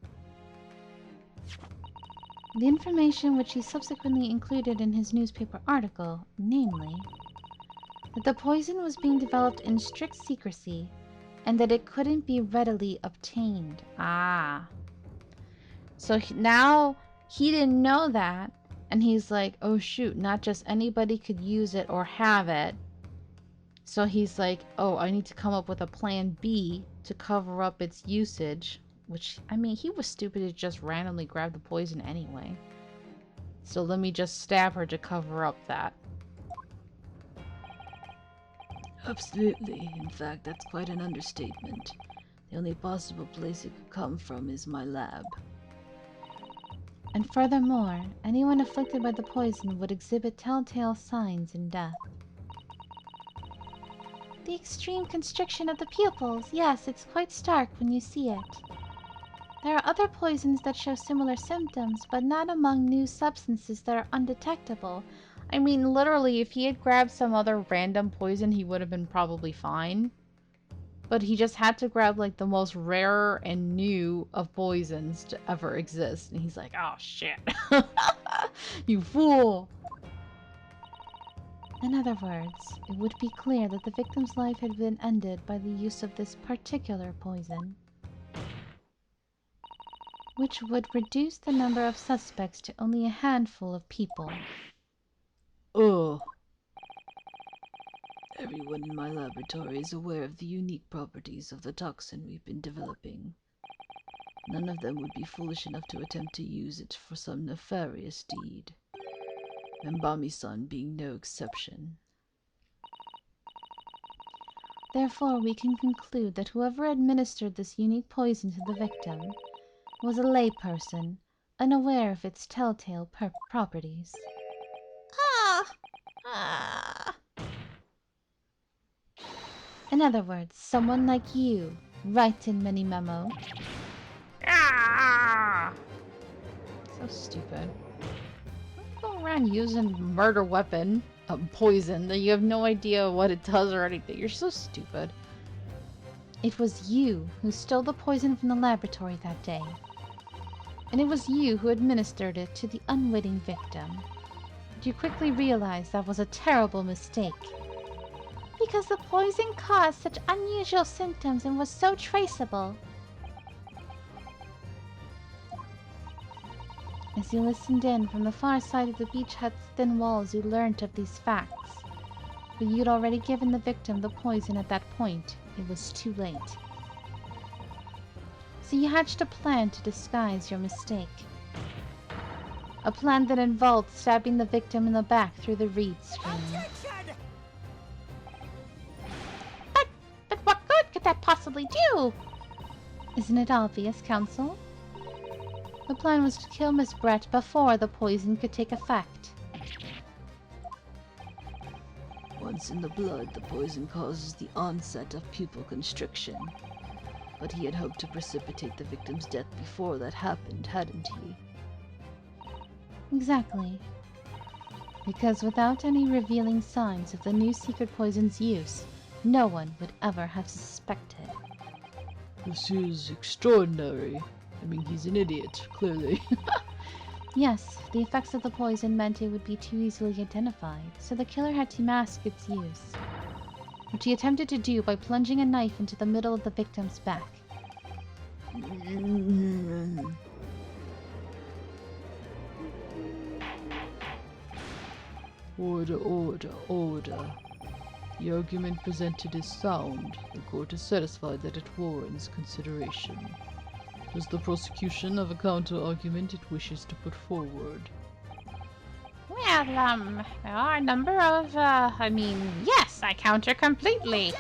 F: The information which he subsequently included in his newspaper article, namely, that the poison was being developed in strict secrecy, and that it couldn't be readily obtained.
A: Ah. So now he didn't know that. And he's like, oh shoot, not just anybody could use it or have it. So he's like, oh, I need to come up with a plan B to cover up its usage. Which, I mean, he was stupid to just randomly grab the poison anyway. So let me just stab her to cover up that.
G: Absolutely. In fact, that's quite an understatement. The only possible place it could come from is my lab.
F: And furthermore, anyone afflicted by the poison would exhibit telltale signs in death.
C: The extreme constriction of the pupils. Yes, it's quite stark when you see it. There are other poisons that show similar symptoms, but not among new substances that are undetectable.
A: I mean, literally, if he had grabbed some other random poison, he would have been probably fine. But he just had to grab, like, the most rare and new of poisons to ever exist. And he's like, oh, shit. You fool!
F: In other words, it would be clear that the victim's life had been ended by the use of this particular poison, which would reduce the number of suspects to only a handful of people.
G: Ugh. Everyone in my laboratory is aware of the unique properties of the toxin we've been developing. None of them would be foolish enough to attempt to use it for some nefarious deed. Mbami-san being no exception.
F: Therefore, we can conclude that whoever administered this unique poison to the victim was a layperson, unaware of its telltale properties. In other words, someone like you, write in many memo.
D: Ah!
A: So stupid. Don't go around using murder weapon, poison, that you have no idea what it does or anything. You're so stupid.
F: It was you who stole the poison from the laboratory that day. And it was you who administered it to the unwitting victim. But you quickly realized that was a terrible mistake.
C: Because the poison caused such unusual symptoms and was so traceable.
F: As you listened in from the far side of the beach hut's thin walls, you learnt of these facts. But you'd already given the victim the poison at that point. It was too late. So you hatched a plan to disguise your mistake. A plan that involved stabbing the victim in the back through the reed screen.
C: But what good could that possibly do?
F: Isn't it obvious, Counsel? The plan was to kill Miss Brett before the poison could take effect.
G: Once in the blood, the poison causes the onset of pupil constriction. But he had hoped to precipitate the victim's death before that happened, hadn't he?
F: Exactly. Because without any revealing signs of the new secret poison's use, no one would ever have suspected.
B: This is extraordinary. I mean, he's an idiot, clearly.
F: Yes, the effects of the poison meant it would be too easily identified, so the killer had to mask its use, which he attempted to do by plunging a knife into the middle of the victim's back.
B: Order, order, order. The argument presented is sound. The court is satisfied that it warrants consideration. Does the prosecution have a counter-argument it wishes to put forward?
D: Well, there are a number of, yes, I counter completely.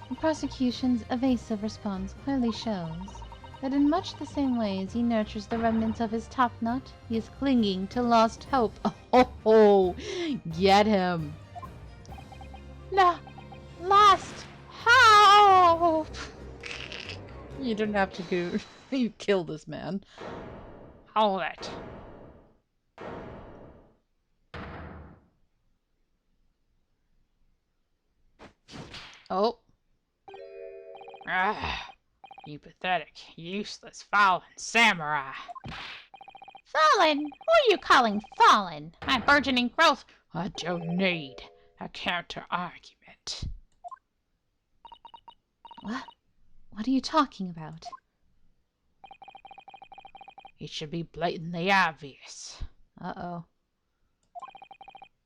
F: The prosecution's evasive response clearly shows that in much the same way as he nurtures the remnants of his topknot, he is clinging to lost hope.
A: Oh, get him.
C: Lost hope!
A: You didn't have to go. You kill this man.
D: Hold it.
A: Oh.
D: Ah, you pathetic, useless, fallen samurai.
C: Fallen? Who are you calling fallen?
D: My burgeoning growth, I don't need a counter argument.
F: What What are you talking about?
D: It should be blatantly obvious.
F: Uh-oh.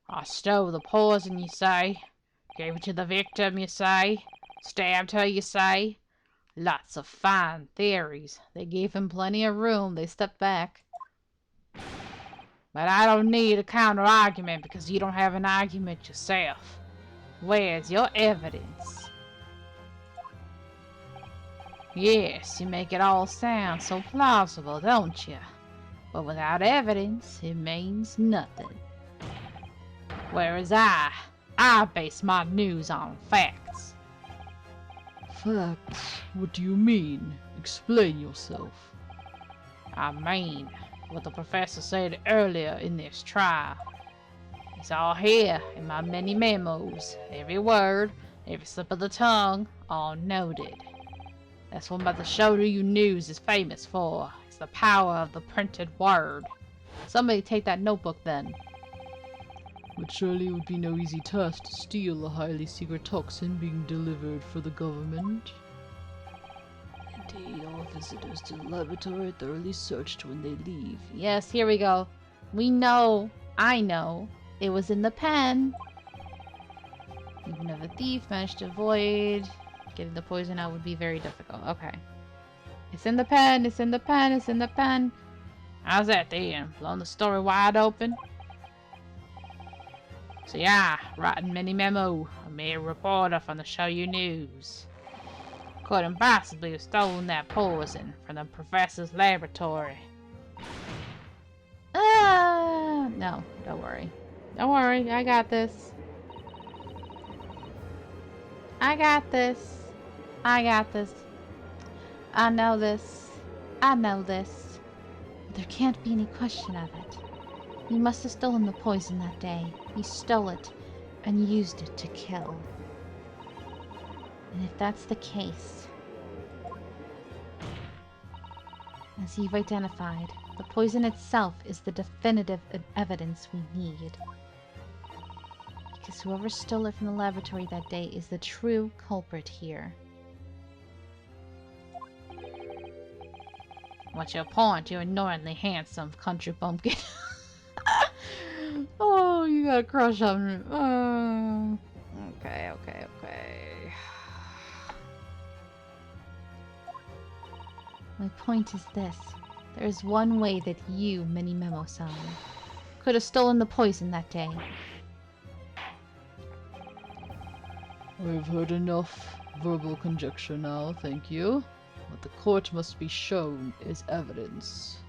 D: I stole the poison, you say. Gave it to the victim, you say. Stabbed her, you say. Lots of fine theories.
A: They gave him plenty of room. They stepped back.
D: But I don't need a counter-argument because you don't have an argument yourself. Where's your evidence? Yes, you make it all sound so plausible, don't you? But without evidence, it means nothing. Whereas I base my news on facts.
B: Facts? What do you mean? Explain yourself.
D: I mean, what the professor said earlier in this trial. It's all here in my many memos. Every word, every slip of the tongue, all noted. That's what Mother Showed You News is famous for. It's the power of the printed word.
A: Somebody take that notebook then.
B: But surely it would be no easy task to steal a highly secret toxin being delivered for the government.
G: Indeed, all visitors to the laboratory are thoroughly searched when they leave.
A: Yes, here we go. We know, I know, it was in the pen. Even if a thief managed to avoid getting the poison out would be very difficult. Okay. It's in the pen, it's in the pen, it's in the pen.
D: How's that then? Blowing the story wide open? So yeah, writing mini memo, a mere reporter from the Show You News. Couldn't possibly have stolen that poison from the professor's laboratory.
A: No, don't worry. Don't worry, I got this. I got this. I got this. I know this. I know this.
F: There can't be any question of it. He must have stolen the poison that day. He stole it and used it to kill. And if that's the case, as you've identified, the poison itself is the definitive evidence we need. Because whoever stole it from the laboratory that day is the true culprit here.
D: What's your point, you annoyingly handsome country bumpkin?
A: Oh, you got a crush on me. Okay.
F: My point is this. There is one way that you, Mini Memo-san, could have stolen the poison that day.
B: I've heard enough verbal conjecture now, thank you. What the court must be shown is evidence.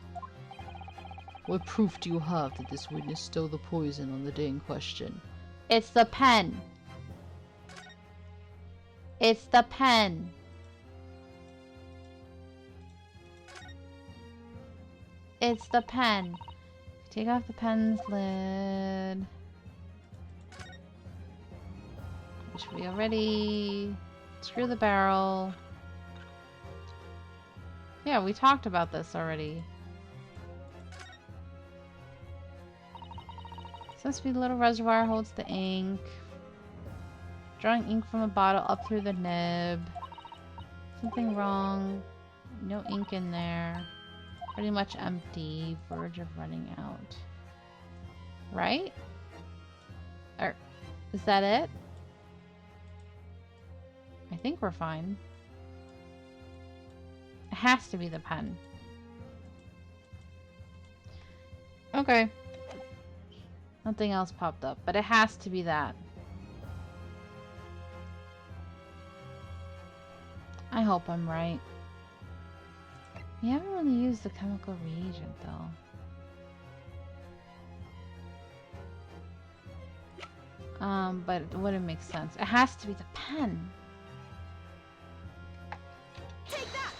B: What proof do you have that this witness stole the poison on the day in question?
A: It's the pen. It's the pen. It's the pen. Take off the pen's lid. Which we already... Screw the barrel. Yeah, we talked about this already. Supposed to be the little reservoir holds the ink. Drawing ink from a bottle up through the nib. Something wrong. No ink in there. Pretty much empty. Verge of running out. Right? Or is that it? I think we're fine. It has to be the pen. Okay. Nothing else popped up, but it has to be that. I hope I'm right. We haven't really used the chemical reagent, though. But it wouldn't make sense. It has to be the pen.
E: Take that!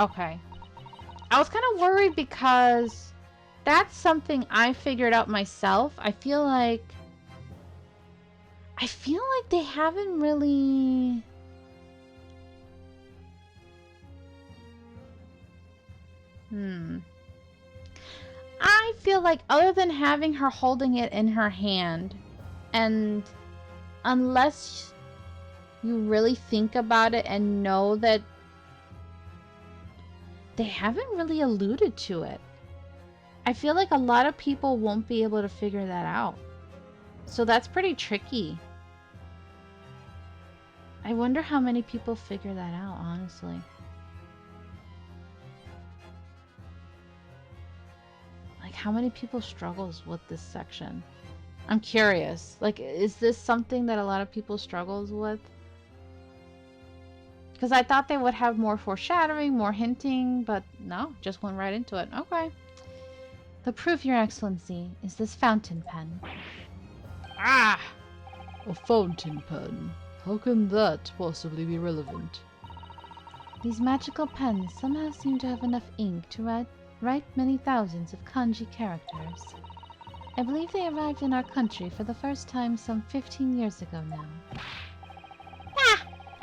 A: Okay. I was kind of worried because that's something I figured out myself. I feel like they haven't really... I feel like other than having her holding it in her hand, and unless you really think about it and know that they haven't really alluded to it. I feel like a lot of people won't be able to figure that out. So that's pretty tricky. I wonder how many people figure that out, honestly. Like, how many people struggles with this section? I'm curious. Like, is this something that a lot of people struggles with? Because I thought they would have more foreshadowing, more hinting, but no, just went right into it. Okay.
F: The proof, Your Excellency, is this fountain pen.
D: Ah!
B: A fountain pen. How can that possibly be relevant?
F: These magical pens somehow seem to have enough ink to write many thousands of kanji characters. I believe they arrived in our country for the first time some 15 years ago now.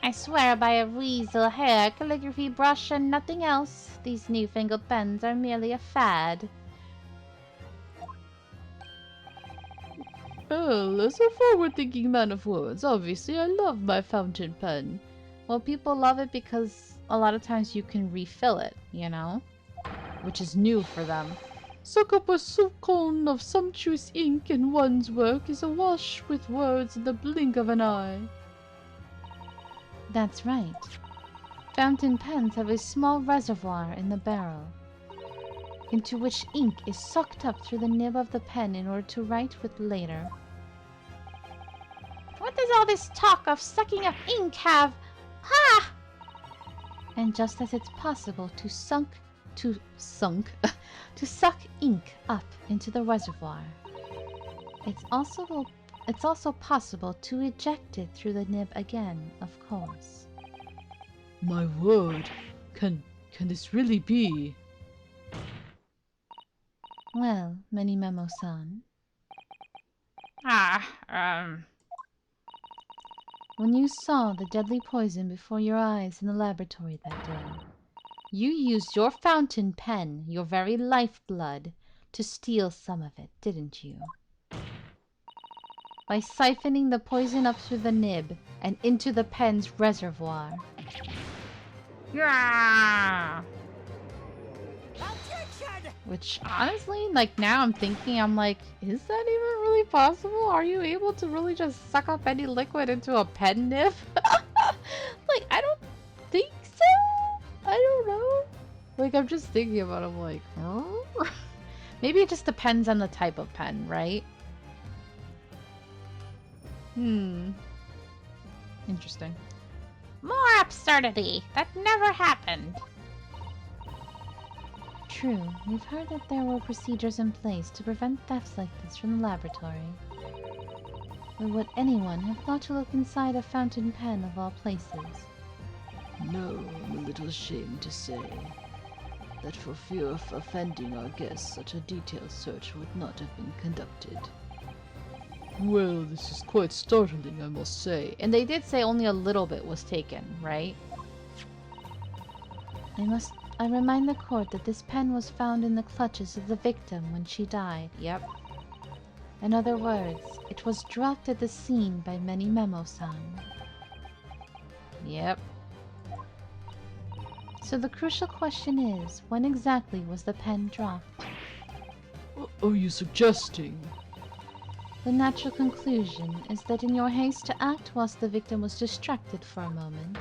C: I swear by a weasel hair, calligraphy brush, and nothing else. These newfangled pens are merely a fad.
B: Well, as a forward-thinking man of words, obviously I love my fountain pen.
A: Well, people love it because a lot of times you can refill it, you know? Which is new for them.
B: Suck up a soup cone of sumptuous ink and one's work is awash with words in the blink of an eye.
F: That's right. Fountain pens have a small reservoir in the barrel, into which ink is sucked up through the nib of the pen in order to write with later.
C: What does all this talk of sucking up ink have? Ha!
F: And just as it's possible to suck ink up into the reservoir, it's also possible to eject it through the nib again, of course.
B: My word, can this really be?
F: Well, Memo-san, when you saw the deadly poison before your eyes in the laboratory that day,
A: You used your fountain pen, your very lifeblood, to steal some of it, didn't you? By siphoning the poison up through the nib and into the pen's reservoir.
D: Yeah!
E: Objection!
A: Which, honestly, like, now I'm thinking, I'm like, is that even really possible? Are you able to really just suck up any liquid into a pen nib? Like, I don't think so. I don't know. Like, I'm just thinking about it, I'm like, huh? Maybe it just depends on the type of pen, right? Interesting.
C: More absurdity! That never happened.
F: true, we've heard that there were procedures in place to prevent thefts like this from the laboratory. But would anyone have thought to look inside a fountain pen of all places?
G: No, I'm a little ashamed to say that for fear of offending our guests, such a detailed search would not have been conducted.
B: Well, this is quite startling, I must say.
A: And they did say only a little bit was taken, right?
F: I remind the court that this pen was found in the clutches of the victim when she died.
A: Yep.
F: In other words, it was dropped at the scene by Memo-san.
A: Yep.
F: So the crucial question is, when exactly was the pen dropped?
B: Are you suggesting?
F: The natural conclusion is that in your haste to act whilst the victim was distracted for a moment,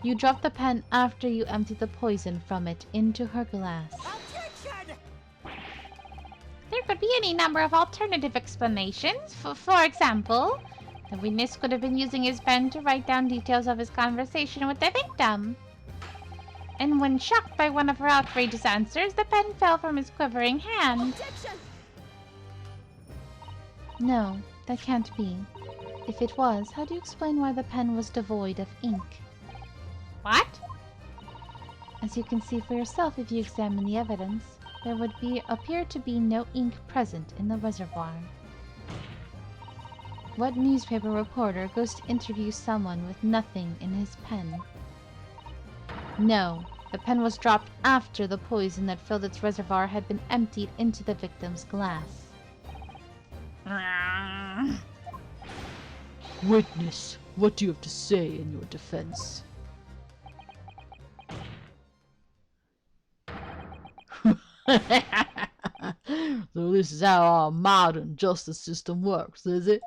F: you dropped the pen after you emptied the poison from it into her glass.
E: Objection!
C: There could be any number of alternative explanations. For example, the witness could have been using his pen to write down details of his conversation with the victim. And when shocked by one of her outrageous answers, the pen fell from his quivering hand.
E: Objection!
F: No, that can't be. If it was, how do you explain why the pen was devoid of ink?
C: What?
F: As you can see for yourself if you examine the evidence, there would appear to be no ink present in the reservoir. What newspaper reporter goes to interview someone with nothing in his pen? No, the pen was dropped after the poison that filled its reservoir had been emptied into the victim's glass.
B: Witness, What do you have to say in your defense? So this is how our modern justice system works, is it?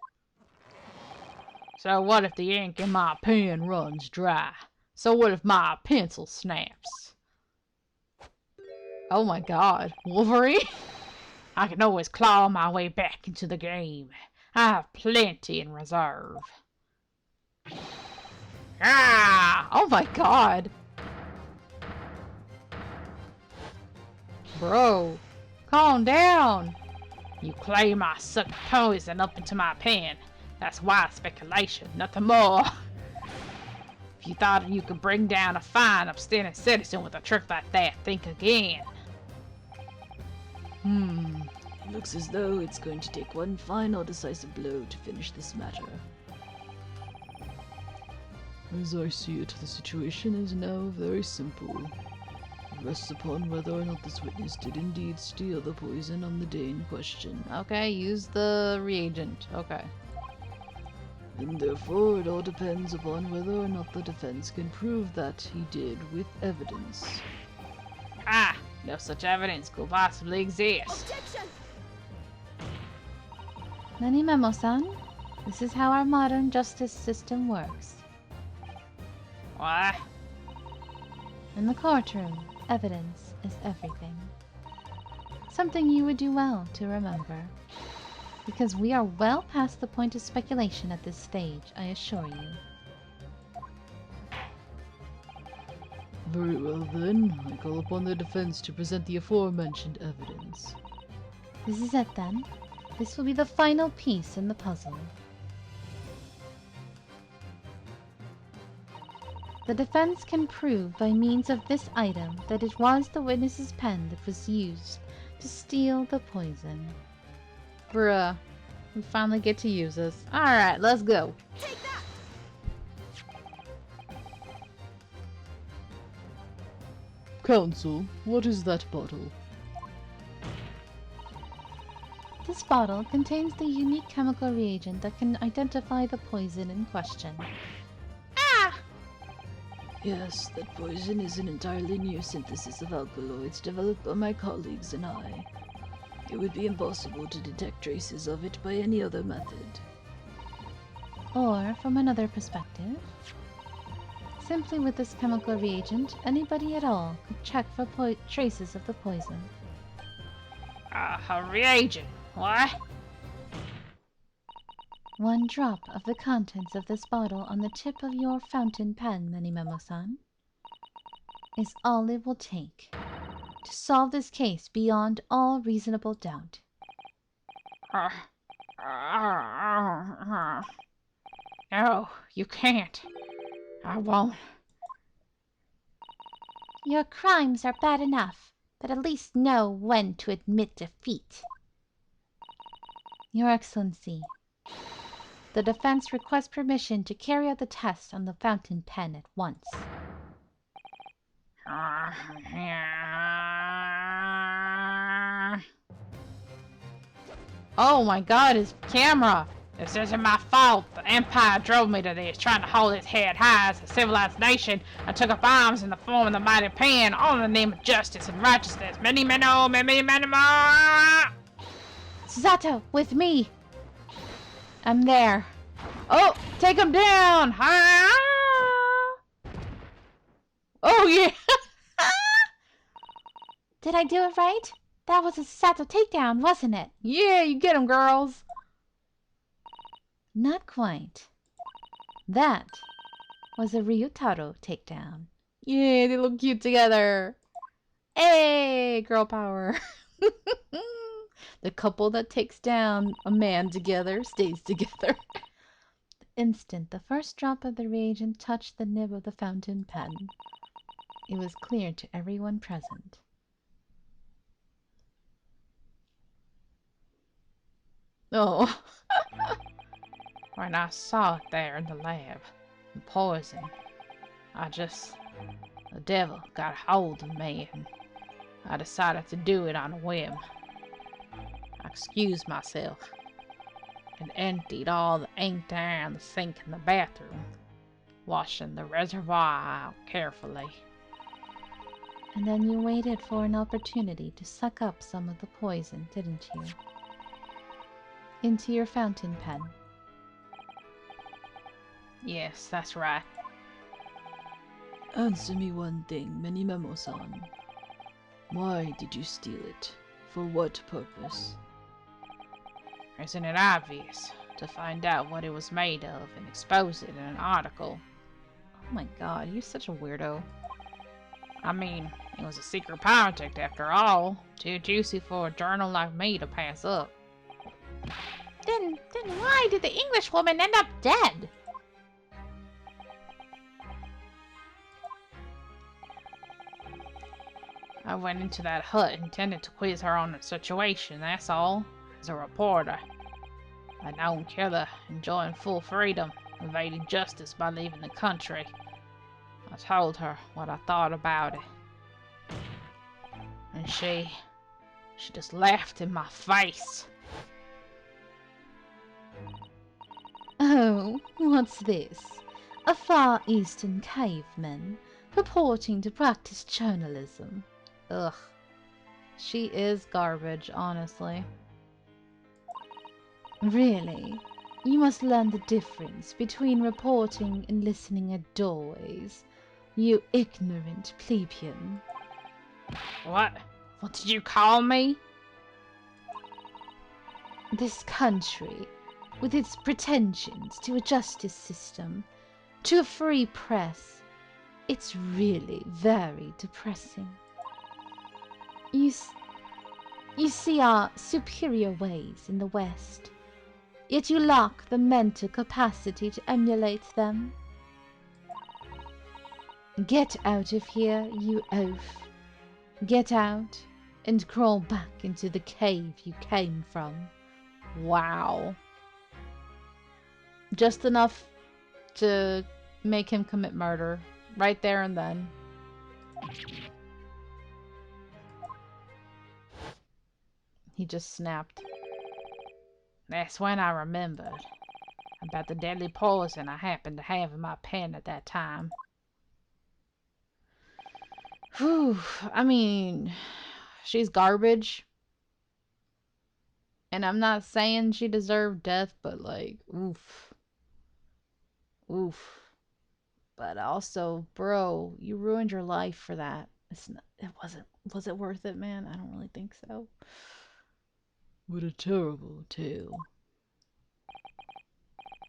D: So what if the ink in my pen runs dry? So what if my pencil snaps?
A: Oh my god. Wolverine?
D: I can always claw my way back into the game. I have plenty in reserve. Ah!
A: Oh my god. Bro, calm down.
D: You claim I sucked poison up into my pen. That's wild speculation, nothing more. If you thought you could bring down a fine, upstanding citizen with a trick like that, think again.
G: Looks as though it's going to take one final decisive blow to finish this matter.
B: As I see it, the situation is now very simple. It rests upon whether or not this witness did indeed steal the poison on the day in question.
A: Okay, use the reagent. Okay.
B: And therefore, it all depends upon whether or not the defense can prove that he did with evidence.
D: Ah! No such evidence could possibly exist.
E: Objection!
F: Nanimemo-san, this is how our modern justice system works.
D: What?
F: In the courtroom, evidence is everything. Something you would do well to remember. Because we are well past the point of speculation at this stage, I assure you.
B: Very well then, I call upon the defense to present the aforementioned evidence.
F: This is it then. This will be the final piece in the puzzle. The defense can prove by means of this item that it was the witness's pen that was used to steal the poison.
A: Bruh. We finally get to use this. Alright, let's go.
E: Take that!
B: Counsel, what is that bottle?
F: This bottle contains the unique chemical reagent that can identify the poison in question.
G: Yes, that poison is an entirely new synthesis of alkaloids developed by my colleagues and I. It would be impossible to detect traces of it by any other method.
F: Or, from another perspective, simply with this chemical reagent, anybody at all could check for traces of the poison.
D: A reagent. What?
F: One drop of the contents of this bottle on the tip of your fountain pen, Nanimemo-san, is all it will take to solve this case beyond all reasonable doubt.
D: No, you can't. I won't.
C: Your crimes are bad enough, but at least know when to admit defeat.
F: Your Excellency, the defense requests permission to carry out the test on the fountain pen at once.
A: Oh my god, his camera!
D: This isn't my fault. The Empire drove me to this, trying to hold its head high as a civilized nation, and took up arms in the form of the mighty pen, all in the name of justice and righteousness. Many, many more!
C: Susato, with me!
F: I'm there.
A: Oh, take him down! Oh yeah!
C: Did I do it right? That was a Susato takedown, wasn't it?
A: Yeah, you get him, girls!
F: Not quite. That was a Ryutaro takedown.
A: Yeah, they look cute together. Hey, girl power. The couple that takes down a man together stays together.
F: The instant the first drop of the reagent touched the nib of the fountain pen, it was clear to everyone present.
A: Oh.
D: When I saw it there in the lab, the poison, the devil got a hold of me, and I decided to do it on a whim. I excused myself. and emptied all the ink down the sink in the bathroom, washing the reservoir out carefully.
F: And then you waited for an opportunity to suck up some of the poison, didn't you? Into your fountain pen.
D: Yes, that's right.
G: Answer me one thing, Menimemo-san. Why did you steal it? For what purpose?
D: Isn't it obvious? To find out what it was made of and expose it in an article.
A: Oh my god, you're such a weirdo.
D: I mean, it was a secret project after all. Too juicy for a journal like me to pass up.
C: Then why did the English woman end up dead?
D: I went into that hut intended to quiz her on the situation, that's all. As a reporter. A known killer, enjoying full freedom, evading justice by leaving the country. I told her what I thought about it. And she just laughed in my face.
F: Oh, what's this? A Far Eastern caveman purporting to practice journalism.
A: Ugh. She is garbage, honestly.
F: Really? You must learn the difference between reporting and listening at doorways, you ignorant plebeian.
D: What? What did you call me?
F: This country, with its pretensions to a justice system, to a free press, it's really very depressing. You see our superior ways in the West, yet you lack the mental capacity to emulate them. Get out of here, you oaf. Get out and crawl back into the cave you came from.
A: Wow. Just enough to make him commit murder. Right there and then. He just snapped.
D: That's when I remembered about the deadly poison I happened to have in my pen at that time.
A: Whew. I mean, she's garbage. And I'm not saying she deserved death, but like, oof. Oof. But also, bro, you ruined your life for that. Was it worth it, man? I don't really think so.
G: What a terrible tale.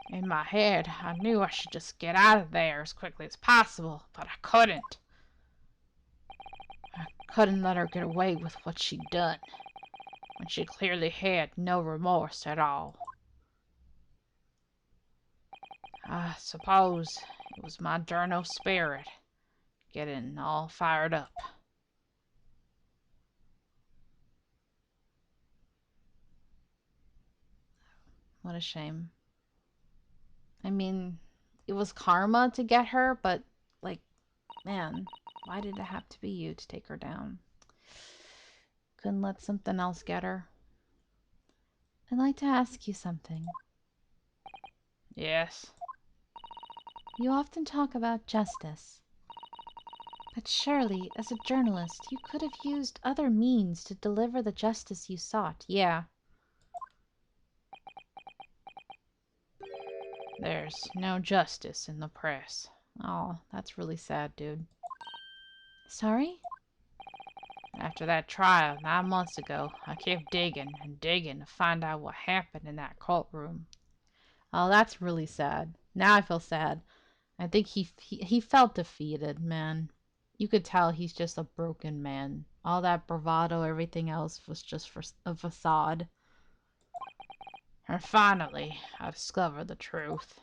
D: In my head, I knew I should just get out of there as quickly as possible, but I couldn't. I couldn't let her get away with what she'd done, when she clearly had no remorse at all. I suppose it was my journal spirit getting all fired up.
A: What a shame. I mean, it was karma to get her, but, like, man, why did it have to be you to take her down? Couldn't let something else get her?
F: I'd like to ask you something.
D: Yes.
F: You often talk about justice. But surely, as a journalist, you could have used other means to deliver the justice you sought.
A: Yeah.
D: There's no justice in the press.
A: Oh, that's really sad, dude.
F: Sorry?
D: After that trial 9 months ago, I kept digging and digging to find out what happened in that courtroom.
A: Oh, that's really sad. Now I feel sad. I think he felt defeated, man. You could tell he's just a broken man. All that bravado, everything else was just for a facade.
D: And finally, I discovered the truth.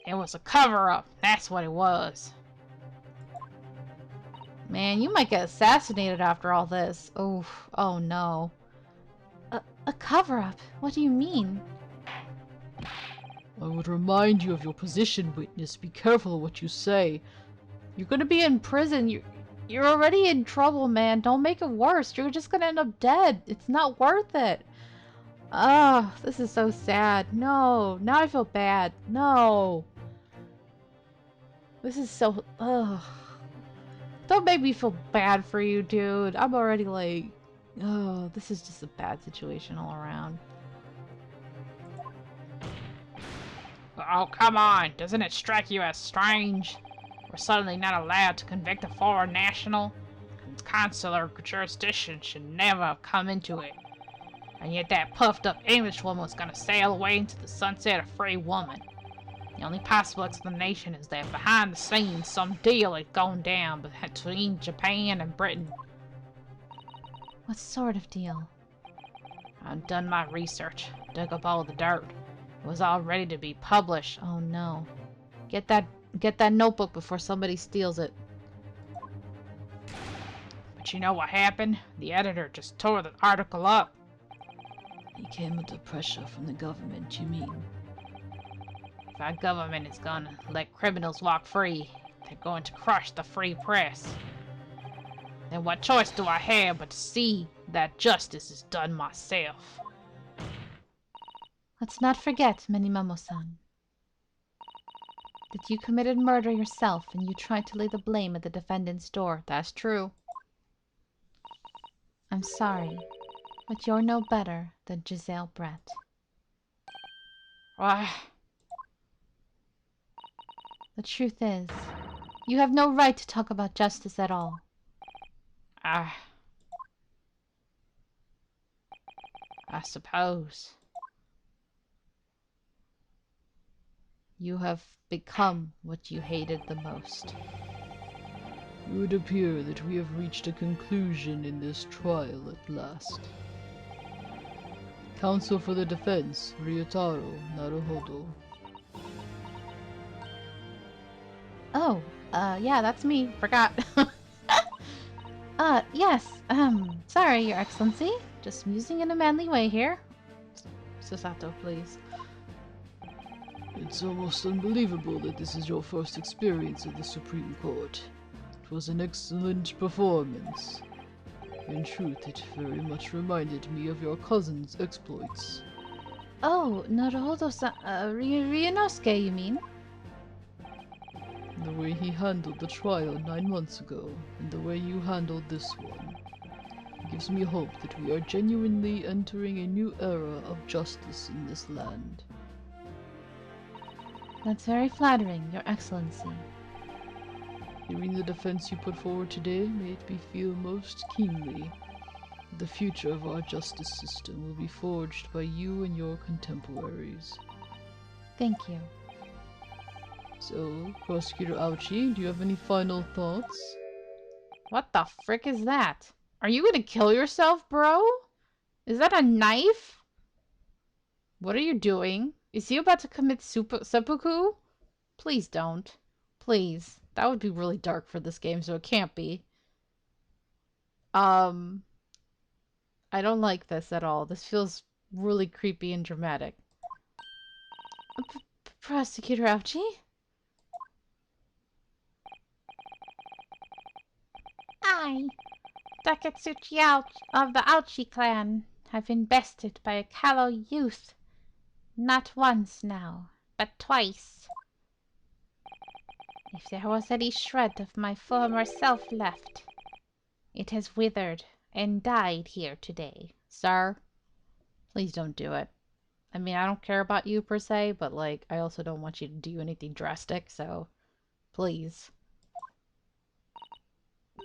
D: It was a cover-up, that's what it was.
A: Man, you might get assassinated after all this. Oh no.
F: A cover-up? What do you mean?
G: I would remind you of your position, witness. Be careful of what you say.
A: You're gonna be in prison. You're already in trouble, man. Don't make it worse. You're just gonna end up dead. It's not worth it. Oh, this is so sad. No, now I feel bad. No. This is so... Ugh. Don't make me feel bad for you, dude. I'm already like... Oh, this is just a bad situation all around.
D: Oh, come on. Doesn't it strike you as strange? We're suddenly not allowed to convict a foreign national? Consular jurisdiction should never have come into it. And yet that puffed up Englishwoman was gonna sail away into the sunset a free woman. The only possible explanation is that behind the scenes some deal had gone down between Japan and Britain.
F: What sort of deal?
D: I've done my research, dug up all the dirt. It was all ready to be published.
A: Oh no. Get that notebook before somebody steals it.
D: But you know what happened? The editor just tore the article up.
G: He came under pressure from the government, you mean?
D: If our government is gonna let criminals walk free, they're going to crush the free press. Then what choice do I have but to see that justice is done myself?
F: Let's not forget, Menimamo-san, that you committed murder yourself and you tried to lay the blame at the defendant's door.
A: That's true.
F: I'm sorry, but you're no better than Giselle Brett.
D: Why?
F: The truth is, you have no right to talk about justice at all.
D: I suppose.
A: You have become what you hated the most.
B: It would appear that we have reached a conclusion in this trial at last. Counsel for the defense, Ryotaro Naruhodo.
A: Oh, yeah, that's me. Forgot.
F: Yes, sorry, Your Excellency. Just musing in a manly way here.
A: Susato, please.
B: It's almost unbelievable that this is your first experience at the Supreme Court. It was an excellent performance. In truth, it very much reminded me of your cousin's exploits.
F: Oh, Naruhodo-san, Ryunosuke, you mean?
B: The way he handled the trial 9 months ago, and the way you handled this one, gives me hope that we are genuinely entering a new era of justice in this land.
F: That's very flattering, Your Excellency.
B: Hearing the defense you put forward today made me feel most keenly that the future of our justice system will be forged by you and your contemporaries.
F: Thank you.
B: So, Prosecutor Ouchi, do you have any final thoughts?
A: What the frick is that? Are you gonna kill yourself, bro? Is that a knife? What are you doing? Is he about to commit seppuku? Please don't. Please. That would be really dark for this game, so it can't be. I don't like this at all. This feels really creepy and dramatic.
F: Prosecutor Ouchi?
C: I, Taketsuchi of the Ouchi clan, have been bested by a callow youth. Not once now, but twice. If there was any shred of my former self left, it has withered and died here today.
A: Sir, please don't do it. I mean, I don't care about you per se, but like, I also don't want you to do anything drastic, so please.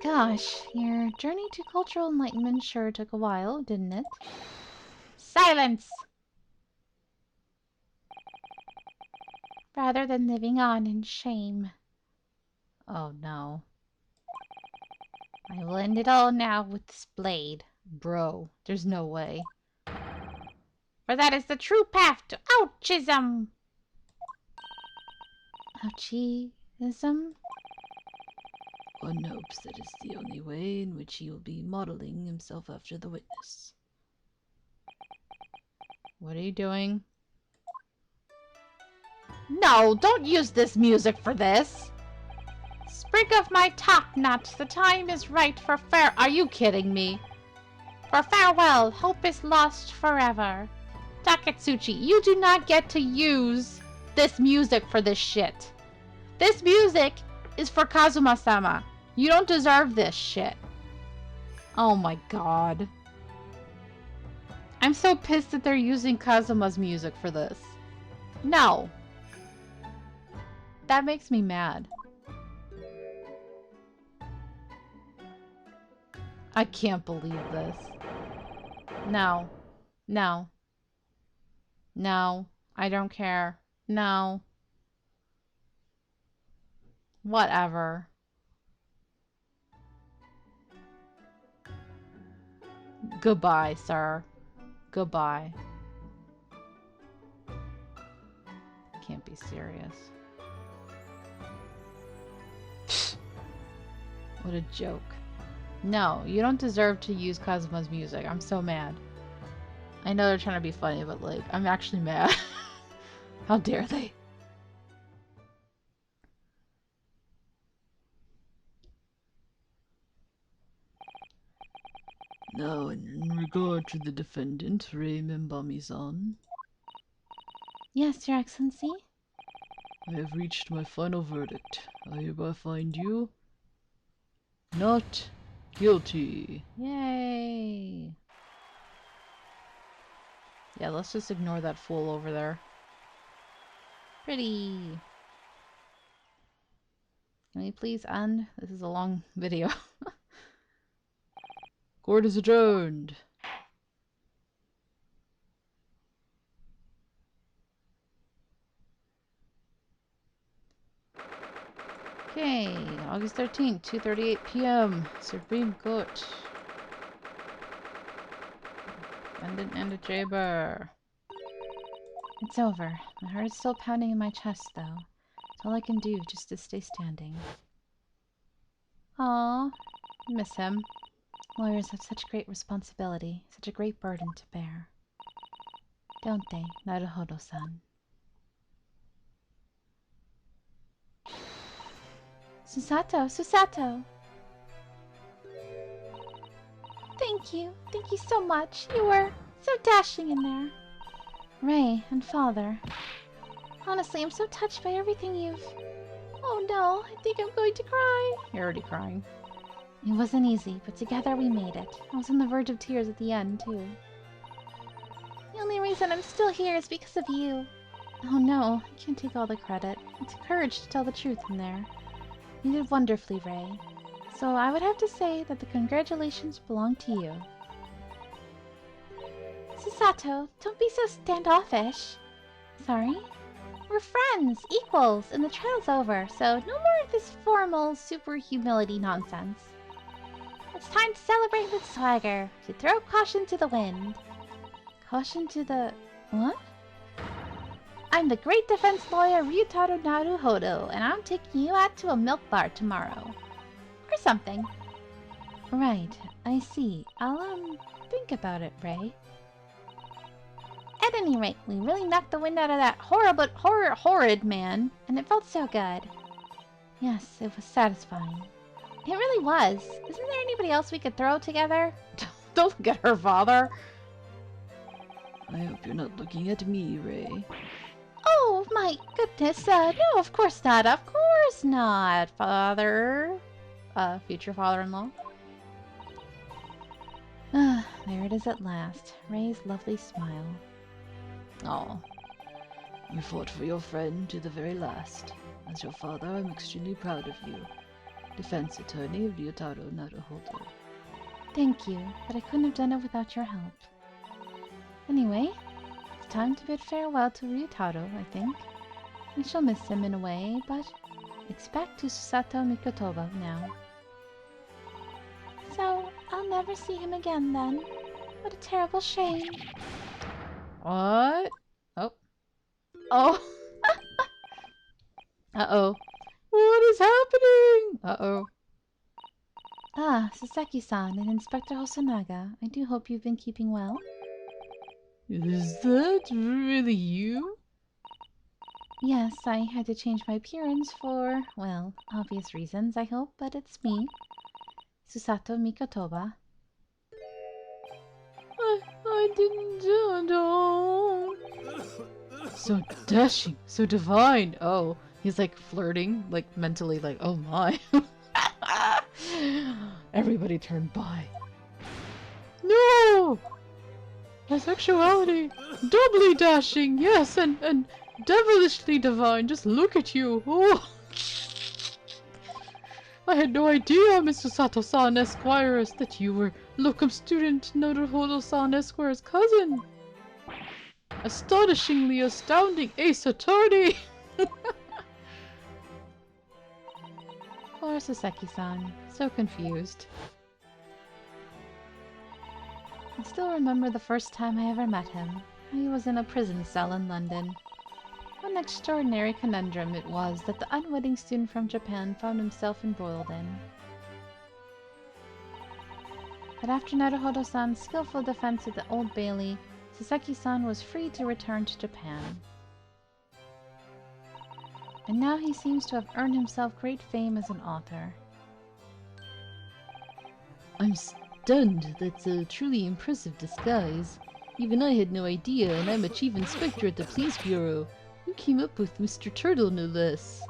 F: Gosh, your journey to cultural enlightenment sure took a while, didn't it?
C: Silence!
F: Rather than living on in shame.
A: Oh no.
C: I will end it all now with this blade.
A: Bro, there's no way.
C: For that is the true path to Ouchism!
F: Ouchism?
G: One hopes that it's the only way in which he will be modeling himself after the witness.
A: What are you doing? No, don't use this music for this!
C: Sprig of my top-knot, the time is right for
A: Are you kidding me?
C: For farewell, hope is lost forever.
A: Taketsuchi, you do not get to use this music for this shit. This music is for Kazuma-sama. You don't deserve this shit. Oh my god. I'm so pissed that they're using Kazuma's music for this. No. That makes me mad. I can't believe this. No. No. No. I don't care. No. Whatever. Goodbye, sir. Goodbye. Can't be serious. What a joke. No, you don't deserve to use Kazuma's music. I'm so mad. I know they're trying to be funny, but like, I'm actually mad. How dare they?
G: Now, in regard to the defendant, Rei Membami-san,
F: Yes, Your Excellency?
G: I have reached my final verdict. I hereby find you not guilty.
A: Yay. Yeah, let's just ignore that fool over there. Pretty. Can we please end? This is a long video.
G: Court is adjourned.
A: Okay, August 13th, 2:38 p.m. Supreme Court. Defendant and a chamber.
F: It's over. My heart is still pounding in my chest, though. It's all I can do just to stay standing.
A: Aww, miss him.
F: Lawyers have such great responsibility, such a great burden to bear. Don't they, Naruhodo-san? Susato! Susato! Thank you. Thank you so much. You were so dashing in there. Ray and Father. Honestly, I'm so touched by everything you've... Oh no, I think I'm going to cry.
A: You're already crying.
F: It wasn't easy, but together we made it. I was on the verge of tears at the end, too. The only reason I'm still here is because of you. Oh no, I can't take all the credit. It took courage to tell the truth in there. You did wonderfully, Ray. So I would have to say that the congratulations belong to you. Susato, don't be so standoffish. Sorry? We're friends, equals, and the trial's over, so no more of this formal super humility nonsense. It's time to celebrate with swagger, to throw caution to the wind. Caution to the... what? I'm the great defense lawyer Ryutaro Naruhodo, and I'm taking you out to a milk bar tomorrow. Or something. Right, I see. I'll, think about it, Ray. At any rate, we really knocked the wind out of that horrid man, and it felt so good. Yes, it was satisfying. It really was. Isn't there anybody else we could throw together?
A: Don't look at her father.
G: I hope you're not looking at me, Ray.
F: Oh, my goodness, no, of course not. Of course not, father.
A: Future father-in-law.
F: There it is at last. Ray's lovely smile.
A: Oh.
G: You fought for your friend to the very last. As your father, I'm extremely proud of you. Defense attorney Ryutaro Naruhodo.
F: Thank you, but I couldn't have done it without your help. Anyway, it's time to bid farewell to Ryutaro, I think. We shall miss him in a way, but it's back to Susato Mikotoba now. So, I'll never see him again then. What a terrible shame.
A: What? Oh. Oh. Uh-oh. What is happening? Uh-oh.
F: Ah, Sasaki-san and Inspector Hosonaga, I do hope you've been keeping well.
B: Is that really you?
F: Yes, I had to change my appearance for, well, obvious reasons, I hope, but it's me. Susato Mikotoba.
B: I didn't do So dashing, so divine. Oh, he's like flirting, like mentally, like, oh my. Everybody turned by. No! My sexuality! Doubly dashing, yes, and devilishly divine. Just look at you. Oh. I had no idea, Mr. Sato-san Esquires, that you were locum student Naruhodo-san Esquire's cousin. Astonishingly astounding ace attorney!
A: Poor Saseki-san, so confused. I still remember the first time I ever met him. He was in a prison cell in London. What an extraordinary conundrum it was that the unwitting student from Japan found himself embroiled in. But after Naruhodo-san's skillful defense of the Old Bailey, Saseki-san was free to return to Japan. And now he seems to have earned himself great fame as an author.
G: I'm stunned. That's a truly impressive disguise. Even I had no idea, and I'm a chief inspector at the police bureau. Who came up with Mr. Turtle, no less?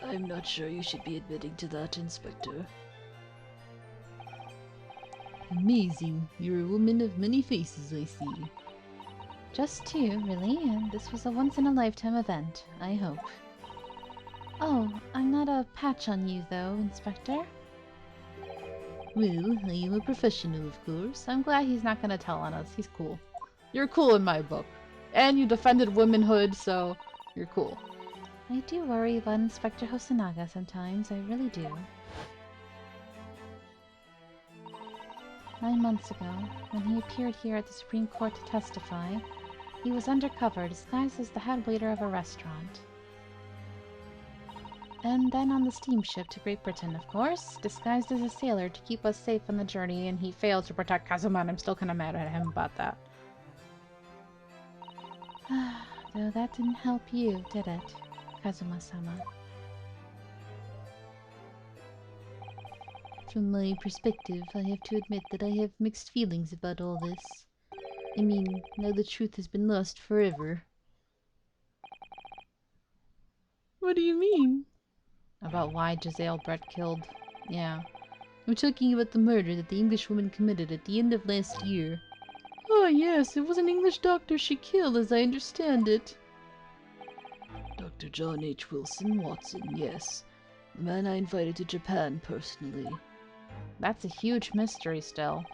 G: I'm not sure you should be admitting to that, Inspector. Amazing. You're a woman of many faces, I see.
A: Just two, really, and this was a once-in-a-lifetime event, I hope. Oh, I'm not a patch on you, though, Inspector.
G: Well, I am a professional, of course.
A: I'm glad he's not gonna tell on us. He's cool. You're cool in my book. And you defended womanhood, so you're cool. I do worry about Inspector Hosonaga sometimes, I really do. 9 months ago, when he appeared here at the Supreme Court to testify, he was undercover, disguised as the head waiter of a restaurant. And then on the steamship to Great Britain, of course, disguised as a sailor to keep us safe on the journey, and he failed to protect Kazuma, and I'm still kind of mad at him about that. Though that didn't help you, did it, Kazuma-sama?
G: From my perspective, I have to admit that I have mixed feelings about all this. I mean, now the truth has been lost forever.
B: What do you mean?
A: About why Giselle Brett killed... Yeah.
G: I'm talking about the murder that the Englishwoman committed at the end of last year.
B: Oh yes, it was an English doctor she killed, as I understand it.
G: Dr. John H. Wilson Watson, yes. The man I invited to Japan personally.
A: That's a huge mystery still.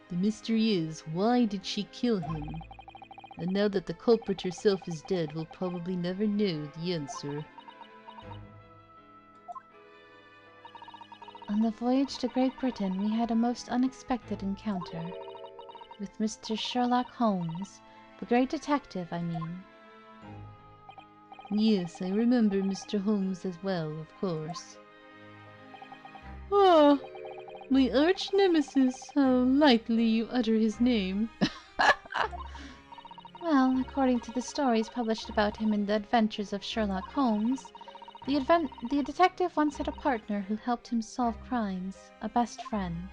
G: The mystery is, why did she kill him? And now that the culprit herself is dead, we'll probably never know the answer.
A: On the voyage to Great Britain, we had a most unexpected encounter. With Mr. Sherlock Holmes, the great detective, I mean.
G: Yes, I remember Mr. Holmes as well, of course.
B: Oh, my arch nemesis, how lightly you utter his name.
A: Well, according to the stories published about him in the Adventures of Sherlock Holmes, the detective once had a partner who helped him solve crimes, a best friend.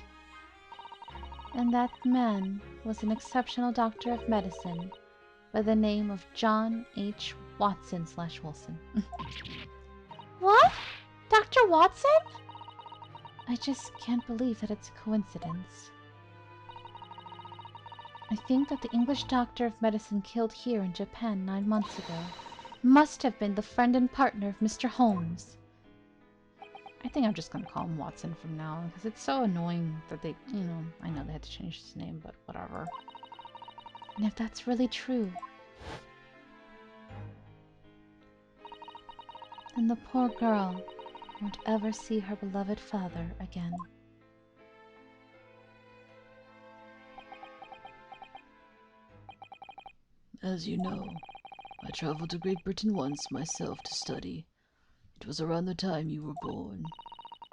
A: And that man was an exceptional doctor of medicine by the name of John H. Watson/Wilson.
C: What? Dr. Watson?
A: I just can't believe that it's a coincidence. I think that the English doctor of medicine killed here in Japan 9 months ago must have been the friend and partner of Mr. Holmes. I think I'm just gonna call him Watson from now on, because it's so annoying that they, I know they had to change his name, but whatever. And if that's really true, then the poor girl won't ever see her beloved father again.
G: As you know, I traveled to Great Britain once myself to study. It was around the time you were born.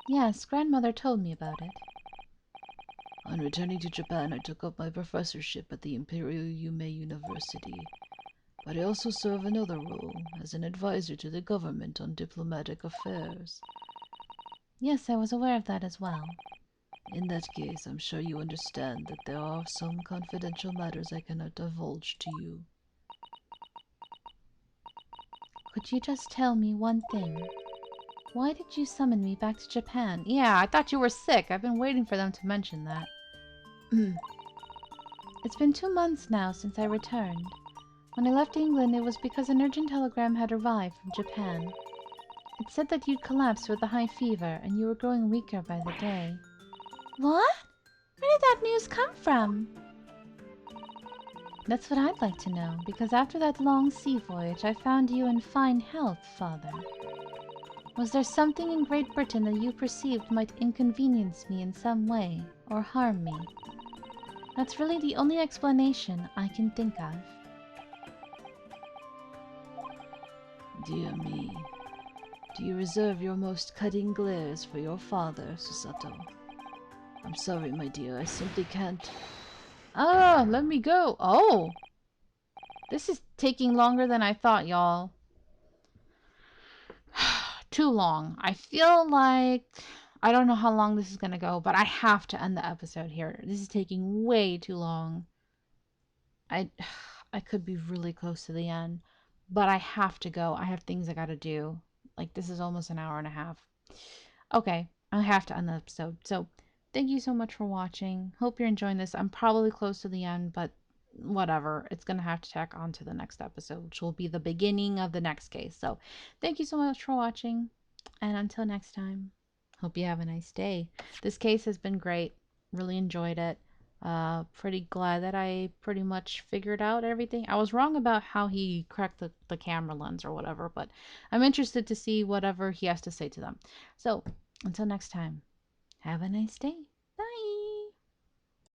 A: Yes, grandmother told me about it.
G: On returning to Japan, I took up my professorship at the Imperial Yume University. But I also serve another role as an advisor to the government on diplomatic affairs.
A: Yes, I was aware of that as well.
G: In that case, I'm sure you understand that there are some confidential matters I cannot divulge to you.
F: Could you just tell me one thing? Why did you summon me back to Japan?
A: Yeah, I thought you were sick. I've been waiting for them to mention that.
F: It's been 2 months now since I returned. When I left England, it was because an urgent telegram had arrived from Japan. It said that you'd collapsed with a high fever and you were growing weaker by the day.
C: What? Where did that news come from?
F: That's what I'd like to know, because after that long sea voyage, I found you in fine health, Father. Was there something in Great Britain that you perceived might inconvenience me in some way, or harm me? That's really the only explanation I can think of.
G: Dear me. Do you reserve your most cutting glares for your father, Susato? I'm sorry, my dear, I simply can't.
A: Ah, let me go. Oh! This is taking longer than I thought, y'all. Too long. I feel like... I don't know how long this is gonna go, but I have to end the episode here. This is taking way too long. I could be really close to the end, but I have to go. I have things I gotta do. Like, this is almost an hour and a half. Okay, I have to end the episode. So, thank you so much for watching. Hope you're enjoying this. I'm probably close to the end, but whatever. It's going to have to tack on to the next episode, which will be the beginning of the next case. So, thank you so much for watching. And until next time, hope you have a nice day. This case has been great. Really enjoyed it. Pretty glad that I pretty much figured out everything. I was wrong about how he cracked the camera lens or whatever, but I'm interested to see whatever he has to say to them. So, until next time, have a nice day.